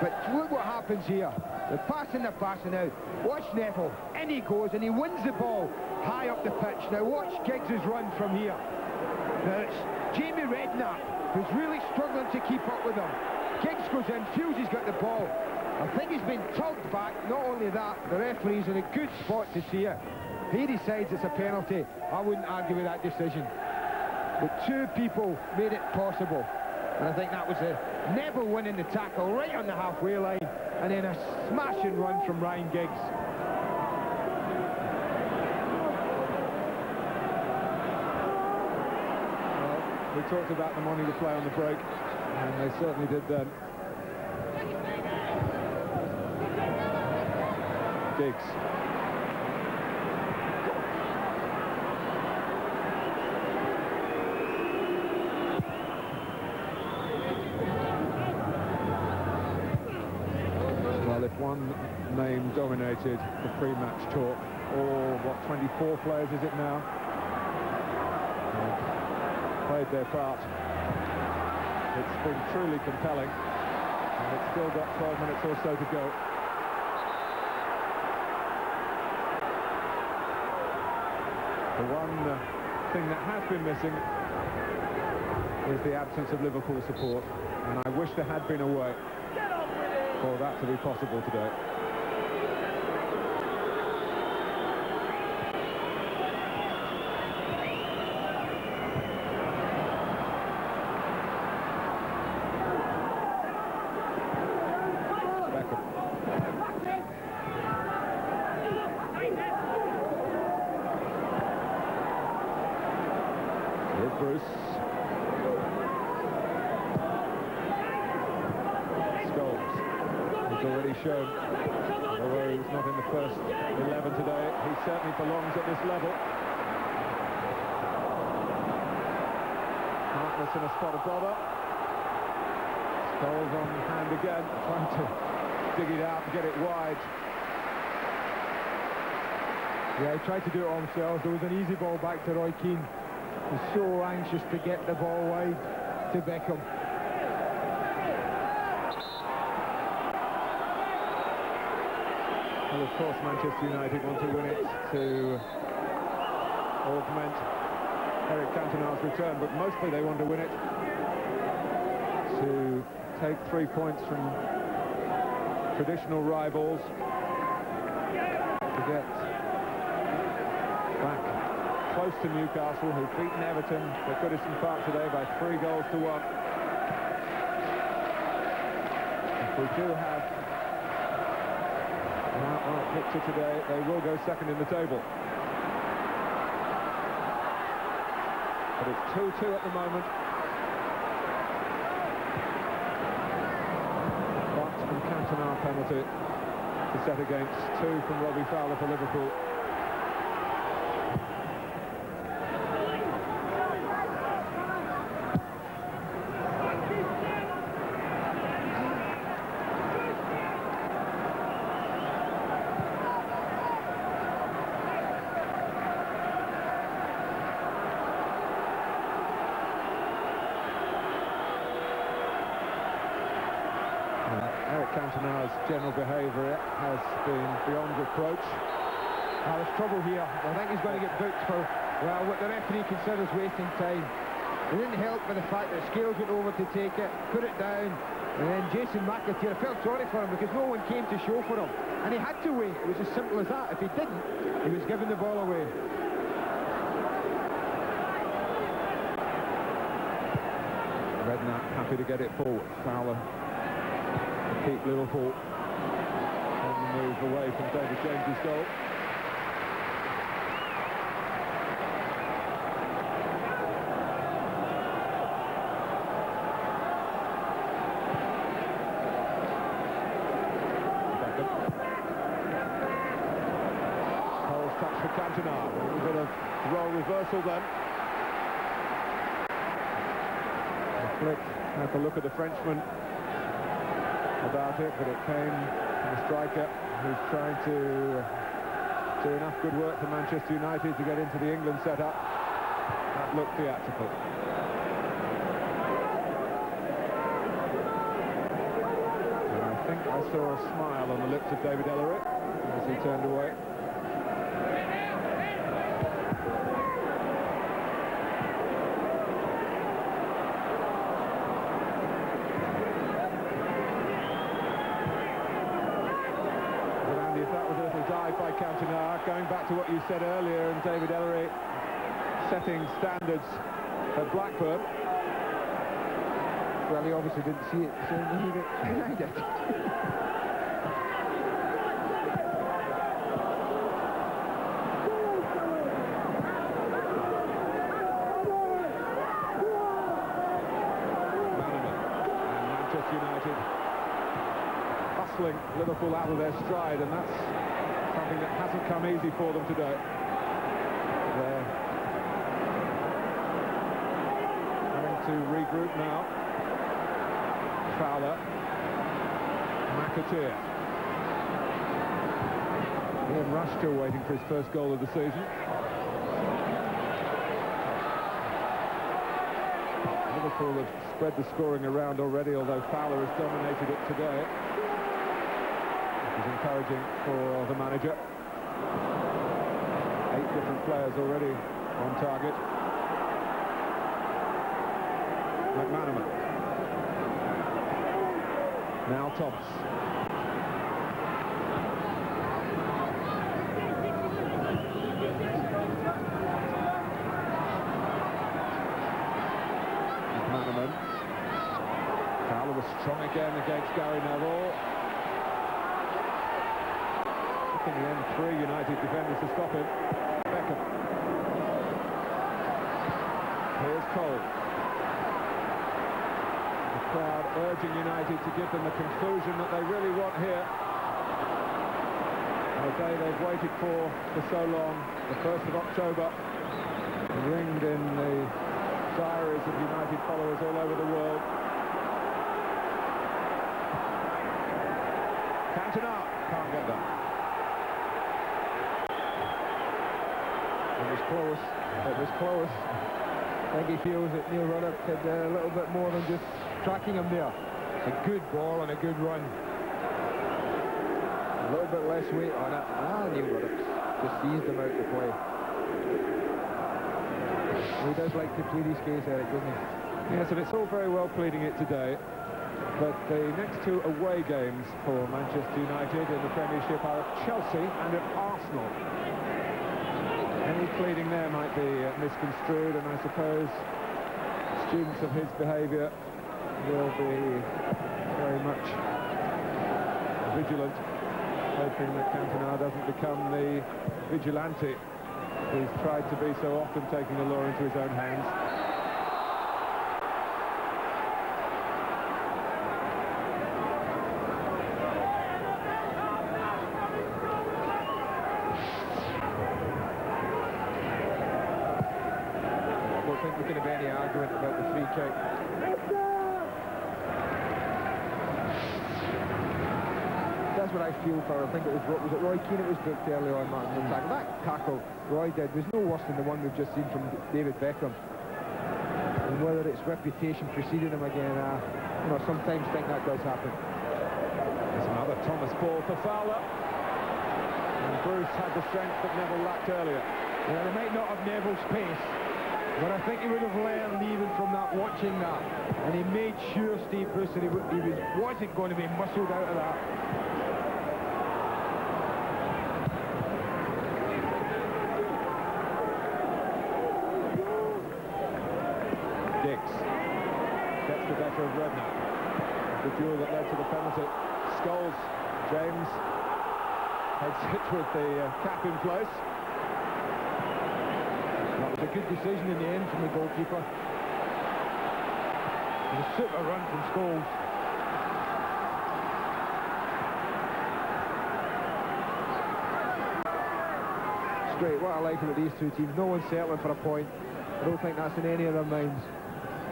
But look what happens here. They're passing out. Watch Neville, in he goes, and he wins the ball high up the pitch. Now watch Giggs' run from here. Now it's Jamie Redknapp, who's really struggling to keep up with him. Giggs goes in, feels he's got the ball. I think he's been tugged back. Not only that, the referee's in a good spot to see it. He decides it's a penalty. I wouldn't argue with that decision. But two people made it possible. And I think that was Neville winning the tackle right on the halfway line. And then a smashing run from Ryan Giggs. Well, we talked about them wanting to play on the break, and they certainly did then. Giggs. If one name dominated the pre-match talk, or what, 24 players is it now? Played their part. It's been truly compelling, and it's still got 12 minutes or so to go. The one thing that has been missing is the absence of Liverpool support, and I wish there had been a way for that to be possible today. Beckham. Here's Bruce. Already shown, although he's not in the first 11 today, he certainly belongs at this level. Harkness in a spot of bother. Scholes on hand again, trying to dig it out and get it wide. Yeah, he tried to do it all himself. There was an easy ball back to Roy Keane. He's so anxious to get the ball wide to Beckham. Well, of course, Manchester United want to win it to augment Eric Cantona's return, but mostly they want to win it to take 3 points from traditional rivals, to get back close to Newcastle, who've beaten Everton at Goodison Park today by 3 goals to 1. If we do have an outright victory today, they will go second in the table. But it's 2-2 at the moment. But a Cantona penalty to set against 2 from Robbie Fowler for Liverpool. Eric Cantona's general behaviour has been beyond reproach. There's trouble here. I think he's going to get booked for, well, what the referee considers wasting time. It didn't help with the fact that Scales went over to take it, put it down, and then Jason McAteer, I felt sorry for him because no one came to show for him. And he had to wait. It was as simple as that. If he didn't, he was giving the ball away. Redknapp happy to get it forward. Fowler to keep Liverpool on the move away from David James's goal. Cole's touch for Cantona. A little bit of role reversal then. Flick had to look at the Frenchman about it, but it came from the striker who's trying to do enough good work for Manchester United to get into the England setup. That looked theatrical. And I think I saw a smile on the lips of David Ellery as he turned away. By Cantona, going back to what you said earlier, and David Ellery setting standards at Blackburn. Well, he obviously didn't see it, so he denied it. And Manchester United hustling Liverpool out of their stride, and that's something that hasn't come easy for them today. They're having to regroup now. Fowler. McAteer. Ian Rush still waiting for his first goal of the season. Liverpool have spread the scoring around already, although Fowler has dominated it today. Is encouraging for the manager. 8 different players already on target. McManaman. Now Thomas. McManaman. Fowler was strong again against Gary Neville. In the end, 3 United defenders to stop him. Beckham. Here's Cole. The crowd urging United to give them the conclusion that they really want here. On a day they've waited for so long, the 1st of October, ringed in the diaries of United followers all over the world. Cantona can't get that. It was close. It was close. I think he feels that Neil Ruddock had a little bit more than just tracking him there. A good ball and a good run. A little bit less weight on it. Neil Ruddock just seized him out to play. He does like to plead his case, Eric, doesn't he? Yes, and it's all very well pleading it today, but the next 2 away games for Manchester United in the Premiership are at Chelsea and at Arsenal. Any pleading there might be misconstrued, and I suppose students of his behaviour will be very much vigilant, hoping that Cantona doesn't become the vigilante who's tried to be so often, taking the law into his own hands. I don't think we can have any argument about the free kick. That's what I feel for. I think it was Roy Keane it was booked earlier on, Martin. That tackle Roy did was no worse than the one we've just seen from David Beckham. And whether it's reputation preceding him again, you know, sometimes think that does happen. Thomas ball for Fowler. And Bruce had the strength that Neville lacked earlier. Yeah, they might not have Neville's pace, but I think he would have learned even from that, watching that. And he made sure, Steve Bruce, that he wasn't going to be muscled out of that. Dix gets the better of Redknapp. The duel that led to the penalty. Scholes, James heads it with the cap in place. That was a good decision in the end from the goalkeeper. A super run from Scholes. It's great. What I like about these two teams, no one's settling for a point. I don't think that's in any of their minds.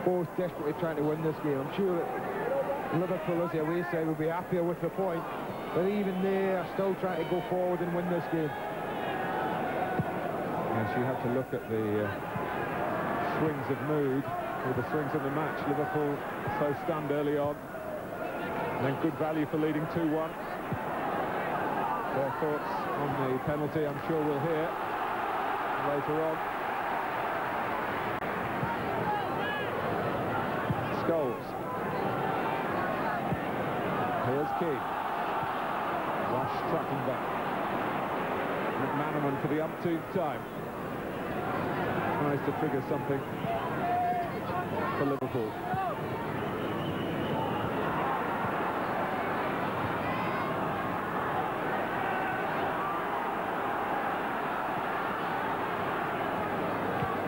Both desperately trying to win this game. I'm sure that Liverpool, as the away side, will be happier with the point, but even they are still trying to go forward and win this game. Yes, you have to look at the swings of mood, or the swings of the match. Liverpool so stunned early on, and then good value for leading 2-1. Their thoughts on the penalty, I'm sure we'll hear later on. Scholes. Here's Keane. Rush tracking back. McManaman for the umpteenth time tries to trigger something for Liverpool.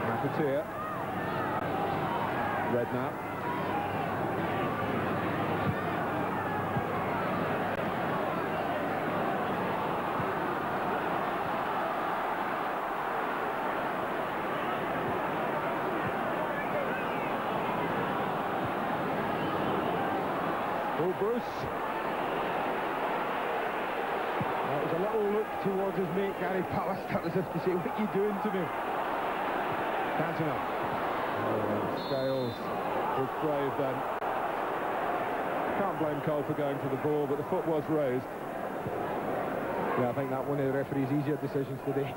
McAteer. Redknapp. Bruce. That was a little look towards his mate Gary Pallister, as if to say, what are you doing to me? Cantona. Scales was brave then. Can't blame Cole for going for the ball, but the foot was raised. Yeah, I think that one of the referee's easier decisions today.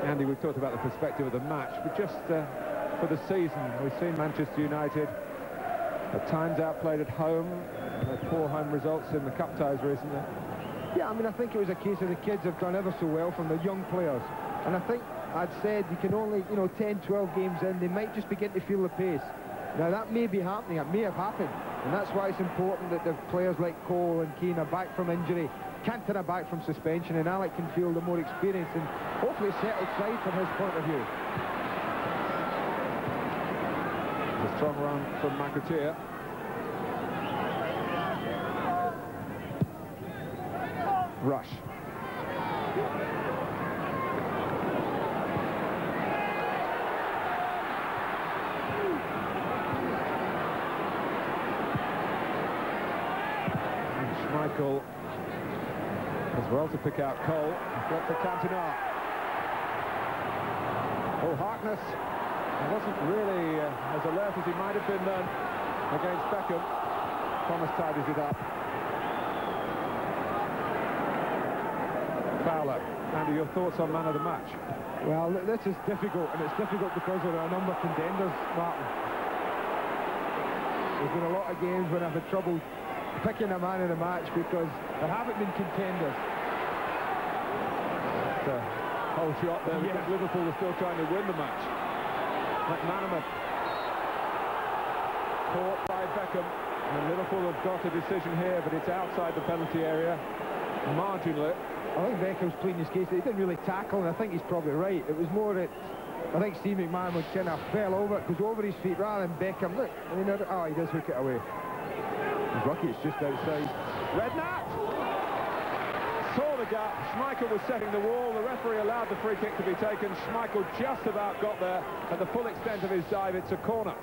Andy, we've talked about the perspective of the match, but just for the season, we've seen Manchester United at times outplayed at home, poor home results in the cup ties recently. Yeah, I mean, I think it was a case of the kids have done ever so well from the young players. And I think I'd said you can only, 10, 12 games in, they might just begin to feel the pace. Now, that may be happening, it may have happened. And that's why it's important that the players like Cole and Keane are back from injury, Cantona back from suspension, and Alec can feel the more experienced and hopefully settled side from his point of view. A strong run from McAteer. Rush. And Schmeichel as well to pick out Cole. Got for Cantona. Oh, Harkness. He wasn't really as alert as he might have been then against Beckham. Thomas tidies it up. Fowler. Andy, your thoughts on man of the match? Well, this is difficult, and it's difficult because there are a number of contenders, Martin. There's been a lot of games when I've had trouble picking a man of the match because there haven't been contenders. Whole shot there because Liverpool are still trying to win the match. McManaman caught by Beckham, and Liverpool have got a decision here, but it's outside the penalty area marginally. I think Beckham's pleading his case that he didn't really tackle, and I think he's probably right. It was more that I think Steve McManaman kind of fell over, goes over his feet rather than Beckham. Look, I mean, he does hook it away. He's lucky it's just outside. Redknapp saw the gap. Schmeichel was setting the wall. The referee allowed the free kick to be taken. Schmeichel just about got there at the full extent of his dive. It's a corner.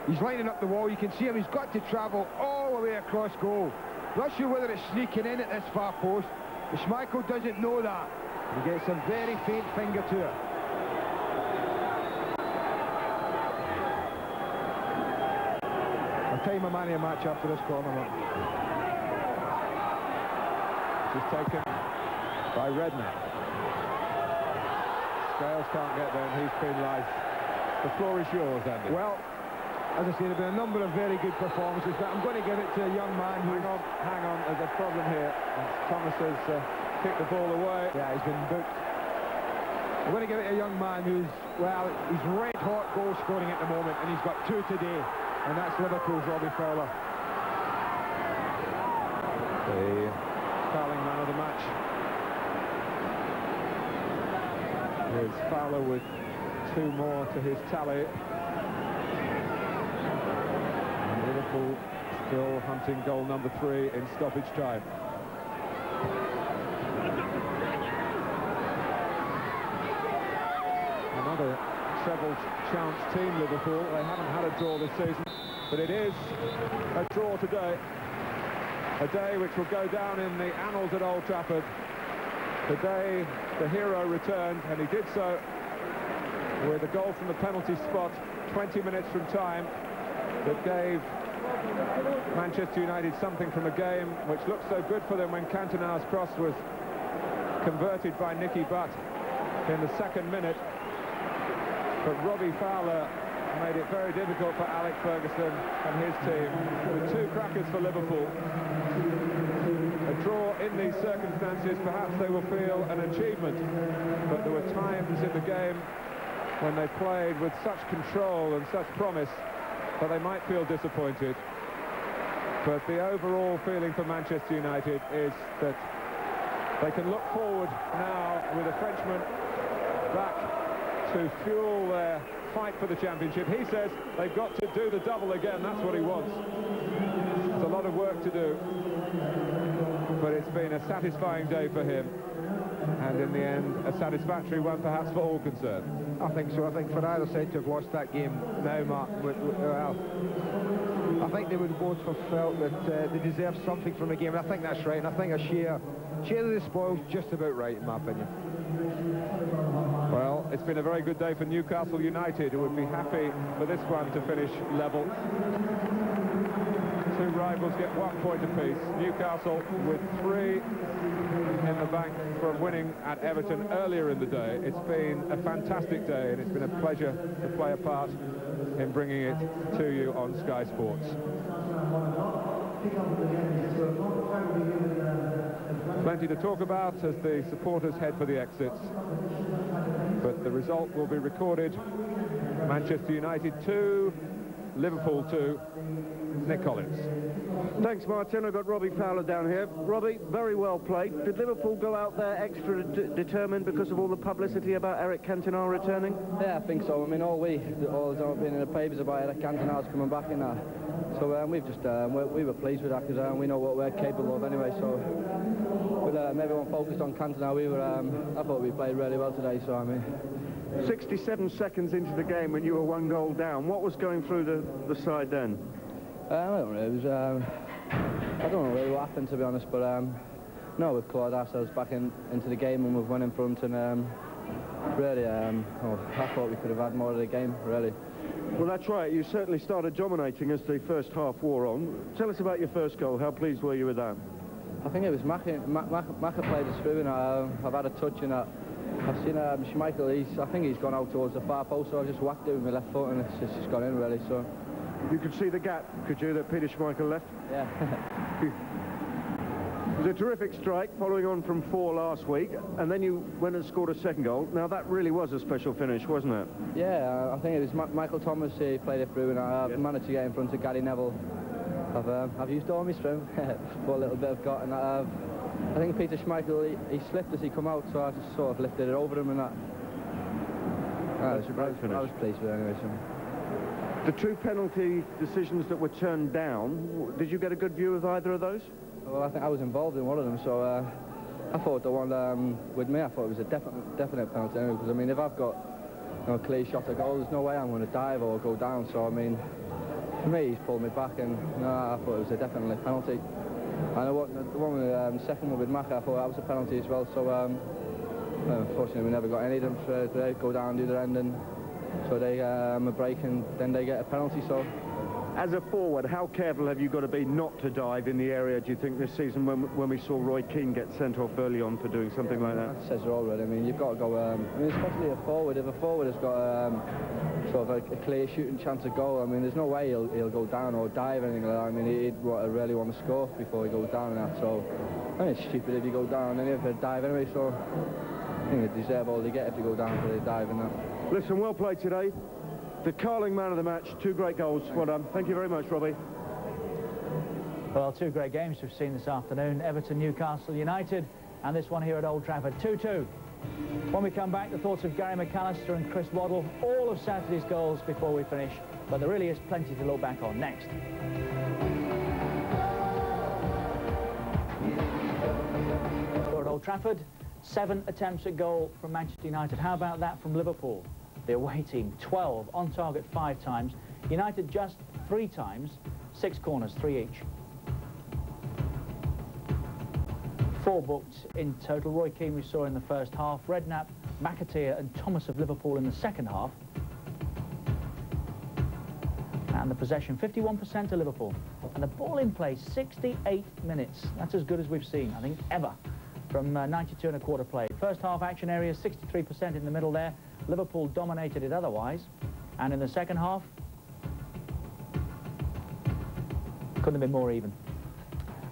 He's lining up the wall. You can see him. He's got to travel all the way across goal. Not sure whether it's sneaking in at this far post. But Schmeichel doesn't know that. He gets a very faint finger to it. I'll tell you my man of the match after this corner, man. is taken by Redknapp. Scales can't get there and he's penalised. The floor is yours, Andy. Well, as I say, there have been a number of very good performances, but I'm going to give it to a young man who... Hang on, there's a problem here. Thomas has kicked the ball away. Yeah, he's been booked. I'm going to give it a young man who's, well, he's red-hot goal-scoring at the moment, and he's got 2 today, and that's Liverpool's Robbie Fowler. The fouling man of the match is Fowler with 2 more to his tally. And Liverpool still hunting goal number 3 in stoppage time. Another treble chance team, Liverpool. They haven't had a draw this season, but it is a draw today. A day which will go down in the annals at Old Trafford. The day the hero returned, and he did so with a goal from the penalty spot 20 minutes from time that gave Manchester United something from a game which looked so good for them when Cantona's cross was converted by Nicky Butt in the 2nd minute. But Robbie Fowler made it very difficult for Alex Ferguson and his team, with 2 crackers for Liverpool. A draw in these circumstances, perhaps they will feel an achievement, but there were times in the game when they played with such control and such promise that they might feel disappointed. But the overall feeling for Manchester United is that they can look forward now with a Frenchman back to fuel their fight for the championship. He says they've got to do the double again. That's what he wants. There's a lot of work to do, but it's been a satisfying day for him, and in the end a satisfactory one perhaps for all concerned. I think so. I think for either side to have lost that game now, Mark, well, I think they would both have felt that they deserve something from the game, and I think that's right, and I think a share of the spoils just about right, in my opinion. Well, it's been a very good day for Newcastle United, who would be happy for this one to finish level. 2 rivals get 1 point apiece. Newcastle with 3 in the bank from winning at Everton earlier in the day. It's been a fantastic day, and it's been a pleasure to play a part in bringing it to you on Sky Sports. Plenty to talk about as the supporters head for the exits, but the result will be recorded. Manchester United 2, Liverpool 2. Nick Collins. Thanks, Martin. I've got Robbie Fowler down here. Robbie, very well played. Did Liverpool go out there extra determined because of all the publicity about Eric Cantona returning? Yeah, I think so. I mean, all the time been in the papers about Eric Cantona's coming back in that. So we've just we were pleased with that, because we know what we're capable of anyway. So with everyone focused on Cantona, I thought we played really well today. So I mean, 67 seconds into the game when you were 1 goal down, what was going through the side then? I don't know. It was, I don't know really what happened, to be honest, but no, we've clawed ourselves back into the game, and we've won in front, and really, I thought we could have had more of the game, really. Well, that's right. You certainly started dominating as the first half wore on. Tell us about your first goal. How pleased were you with that? I think it was Maka played us through, and I've had a touch, and I've seen Schmeichel. I think he's gone out towards the far post, so I just whacked it with my left foot, and it's just gone in, really. So. You could see the gap, could you, that Peter Schmeichel left? Yeah. It was a terrific strike, following on from 4 last week, and then you went and scored a second goal. Now, that really was a special finish, wasn't it? Yeah, I think it was Michael Thomas. He played it through, and I managed to get in front of Gary Neville. I've used all my strength for a little bit of gut, and I think Peter Schmeichel, he slipped as he come out, so I just sort of lifted it over him, and that. That's a great finish. I was pleased with it anyway. So. The 2 penalty decisions that were turned down, did you get a good view of either of those? Well, I think I was involved in one of them, so I thought the one with me, I thought it was a definite penalty anyway, because I mean, if I've got a clear shot at goal, there's no way I'm going to dive or go down. So I mean, for me, he's pulled me back, and no, I thought it was a definitely penalty. And the one with the second one with Maka, I thought that was a penalty as well. So unfortunately, we never got any of them. So they go down the other end, and so they a break, and then they get a penalty. So As a forward, how careful have you got to be not to dive in the area, do you think, this season when we saw Roy Keane get sent off early on for doing something like that? That says it already. I mean, you've got to go, I mean, especially a forward. If a forward has got sort of a clear shooting chance of goal, I mean, there's no way he'll go down or dive or anything like that. I mean, he'd really want to score before he goes down and that, so I mean, it's stupid if you go down and you have to dive anyway, so I think they deserve all they get if they go down for the dive and that. Listen, well played today. The Carling man of the match, 2 great goals. Well done. Thank you very much, Robbie. Well, 2 great games we've seen this afternoon. Everton, Newcastle United, and this one here at Old Trafford, 2-2. When we come back, the thoughts of Gary McAllister and Chris Waddle, all of Saturday's goals before we finish. But there really is plenty to look back on next. We're at Old Trafford, 7 attempts at goal from Manchester United. How about that from Liverpool? The away team, 12, on target 5 times. United just 3 times, 6 corners, 3 each. 4 booked in total. Roy Keane we saw in the first half. Redknapp, McAteer and Thomas of Liverpool in the second half. And the possession, 51% to Liverpool. And the ball in play, 68 minutes. That's as good as we've seen, I think, ever, from 92 and a quarter play. First half action area, 63% in the middle there. Liverpool dominated it otherwise. And in the second half, couldn't have been more even.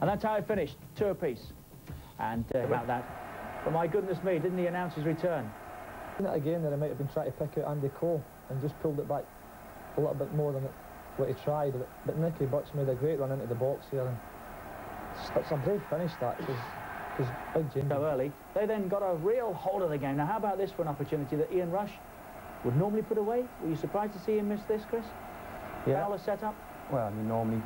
And that's how it finished, 2 apiece. And about that, but my goodness me, didn't he announce his return? In that again, that I might have been trying to pick out Andy Cole and just pulled it back a little bit more than what he tried. But Nicky Butts made a great run into the box here, and it's a brave finish that, because big James. So early, they then got a real hold of the game. Now, how about this for an opportunity that Ian Rush would normally put away? Were you surprised to see him miss this, Chris? Yeah. Fowler set up? Well, I mean, normally,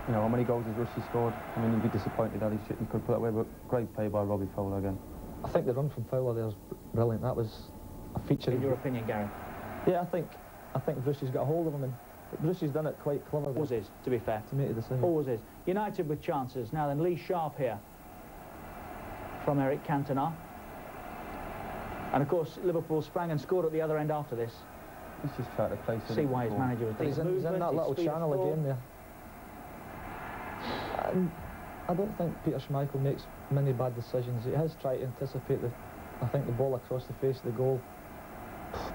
you know, how many goals has Rushy scored? I mean, you'd be disappointed that he could put it away, but great play by Robbie Fowler again. I think the run from Fowler there was brilliant. That was a feature. In your opinion, Gary? Yeah, I think Brushy's got a hold of him, and Brushy's done it quite cleverly. Always is, to be fair. To make a decision. Always is. United with chances. Now then, Lee Sharp here from Eric Cantona. And of course, Liverpool sprang and scored at the other end after this. He's just trying to play. See why his manager was thinking. He's in that little channel again there. I don't think Peter Schmeichel makes many bad decisions. He has tried to anticipate the ball across the face of the goal,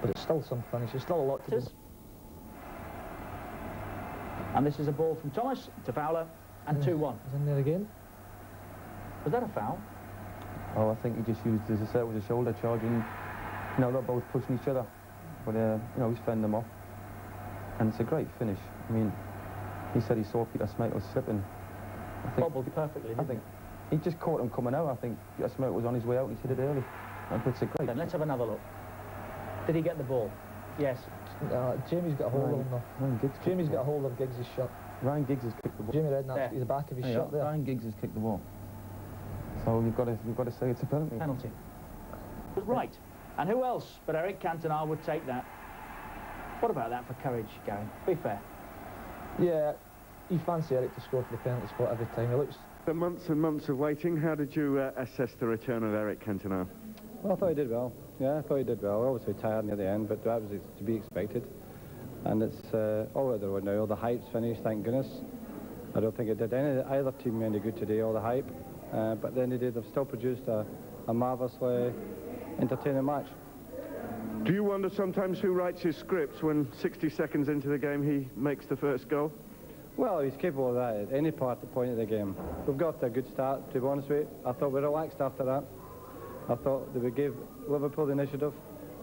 but it's still some finish. There's still a lot to do. And this is a ball from Thomas to Fowler, and 2-1. He's in there again. Was that a foul? Oh, I think he just used, as I said, it was a shoulder charge, and you know, they're both pushing each other, but you know, he's fending them off, and it's a great finish. I mean, he said he saw Peter Schmeichel slipping. Bobbled perfectly, didn't he just caught him coming out. I think Peter Schmeichel was on his way out and he hit it early. And it's a great. Then let's have another look. Did he get the ball? Yes. Jamie's got a hold of him though. Jamie's got a hold of Giggs' shot. Ryan Giggs has kicked the ball. Jamie Redknapp's the back of his shot there. Ryan Giggs has kicked the ball. So you've got to say it's a penalty. Penalty. Right. And who else but Eric Cantona would take that? What about that for courage, Gary? Be fair. Yeah, you fancy Eric to score for the penalty spot every time. He looks... The months and months of waiting, how did you assess the return of Eric Cantona? Well, I thought he did well. Yeah, I thought he did well. Obviously tired near the end, but that was to be expected. And it's all out the road now. All the hype's finished, thank goodness. I don't think it did either team any good today, all the hype. But then they've still produced a marvellously entertaining match. Do you wonder sometimes who writes his scripts when 60 seconds into the game he makes the first goal? Well, he's capable of that at any point of the game. We've got a good start, to be honest with you. I thought we relaxed after that. I thought that we gave Liverpool the initiative.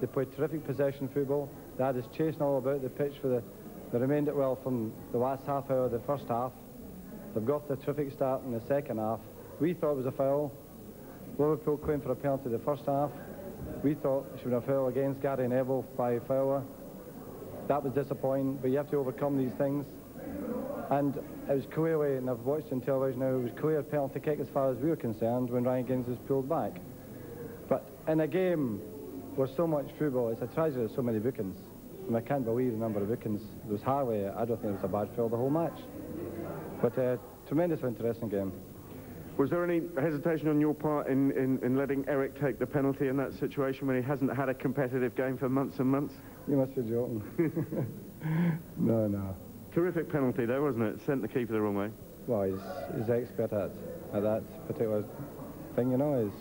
They played terrific possession football. They had us chasing all about the pitch for the remainder, well, from the last half hour of the first half. They've got the terrific start in the second half. We thought it was a foul. Liverpool claimed for a penalty the first half. We thought it should have been a foul against Gary Neville by Fowler. That was disappointing, but you have to overcome these things. And it was clearly, and I've watched on television now, it was clear penalty kick as far as we were concerned when Ryan Giggs was pulled back. But in a game where so much football, it's a tragedy there's so many bookings. And I can't believe the number of bookings. There was hardly, I don't think it was a bad foul the whole match. But tremendous interesting game. Was there any hesitation on your part in letting Eric take the penalty in that situation when he hasn't had a competitive game for months and months? You must be joking. No. Terrific penalty there, wasn't it? Sent the keeper the wrong way. Well, he's expert at that particular thing, you know.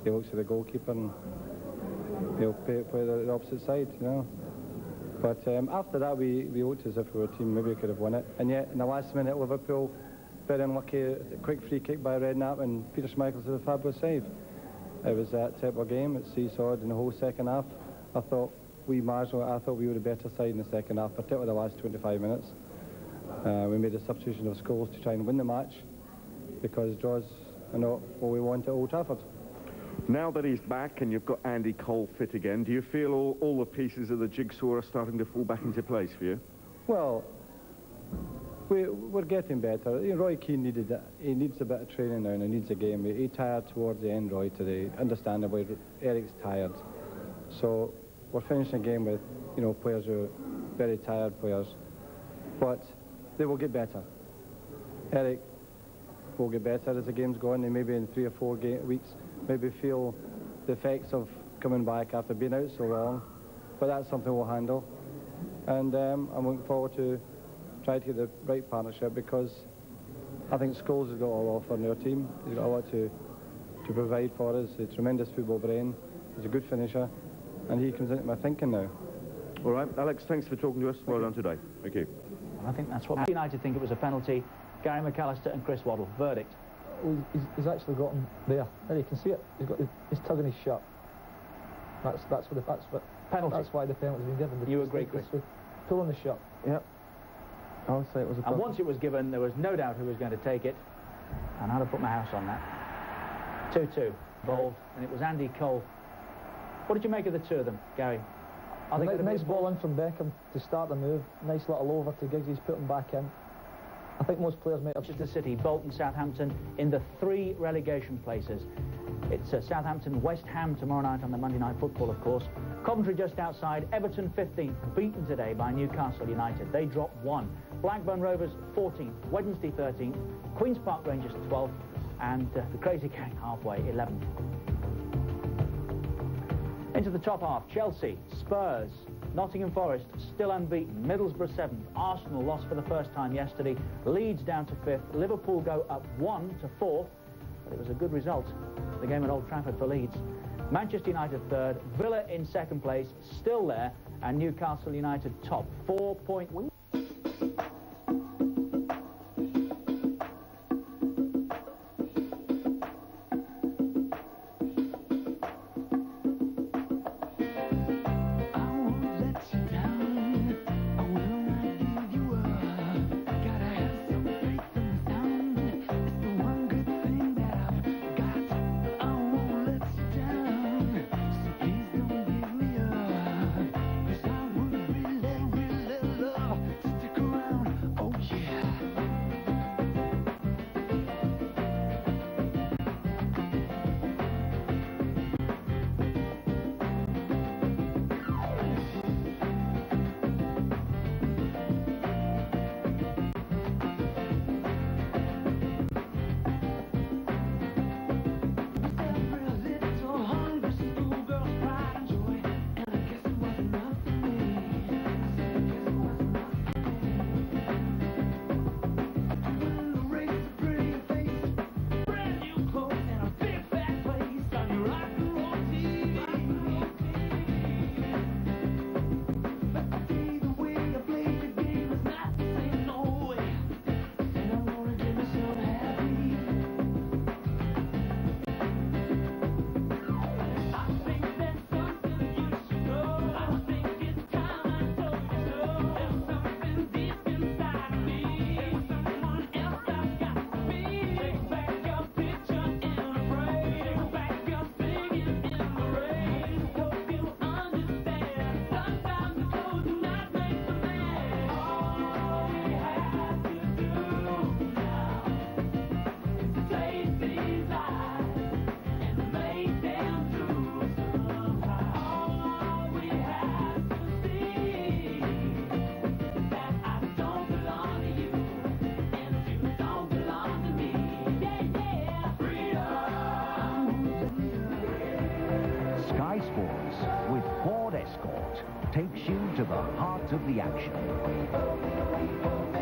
He looks at the goalkeeper and he'll play the opposite side, you know. But after that, we looked as if we were a team, maybe we could have won it. And yet, in the last minute, Liverpool, very unlucky, a quick free kick by Redknapp, and Peter Schmeichel did a fabulous save. It was that type of game. It seesawed in the whole second half. I thought we were the better side in the second half, particularly the last 25 minutes. We made a substitution of Scholes to try and win the match, because draws are not what we want at Old Trafford. Now that he's back and you've got Andy Cole fit again, do you feel all the pieces of the jigsaw are starting to fall back into place for you? Well, we're getting better. You know, Roy Keane needs a bit of training now, and he needs a game. He tired towards the end, Roy, today. Understandably, Eric's tired. So we're finishing the game with, you know, players who are very tired players. But they will get better. Eric will get better as the game's going, and maybe in 3 or 4 weeks, maybe feel the effects of coming back after being out so long. But that's something we'll handle. And I'm looking forward to trying to get the right partnership, because I think Scholes has got a lot to offer in our team. He's got a lot to provide for us. A tremendous football brain. He's a good finisher, and he comes into my thinking now. All right, Alex, thanks for talking to us. Well done today. Thank you. I think that's what United think it was a penalty. Gary McAllister and Chris Waddle. Verdict. Well, he's actually got him there. There you can see it. He's tugging his shirt. That's penalty. That's why the penalty's been given. You agree, Chris? Pulling the shirt. Yep. I would say it was a penalty. And once it was given, there was no doubt who was going to take it. And I'd have put my house on that. 2-2 involved, and it was Andy Cole. What did you make of the two of them, Gary? I think a nice ball in from Beckham to start the move. Nice little over to Giggs. He's put him back in. I think most players might have... Manchester City, Bolton, Southampton in the 3 relegation places. It's Southampton, West Ham tomorrow night on the Monday Night Football, of course. Coventry just outside, Everton 15th, beaten today by Newcastle United. They drop 1. Blackburn Rovers 14th, Wednesday 13th, Queen's Park Rangers 12th, and the Crazy Gang halfway 11th. Into the top half, Chelsea, Spurs, Nottingham Forest still unbeaten, Middlesbrough 7th, Arsenal lost for the first time yesterday, Leeds down to 5th, Liverpool go up 1 to 4th, but it was a good result, the game at Old Trafford for Leeds. Manchester United 3rd, Villa in 2nd place, still there, and Newcastle United top, 4-point win. the heart of the action.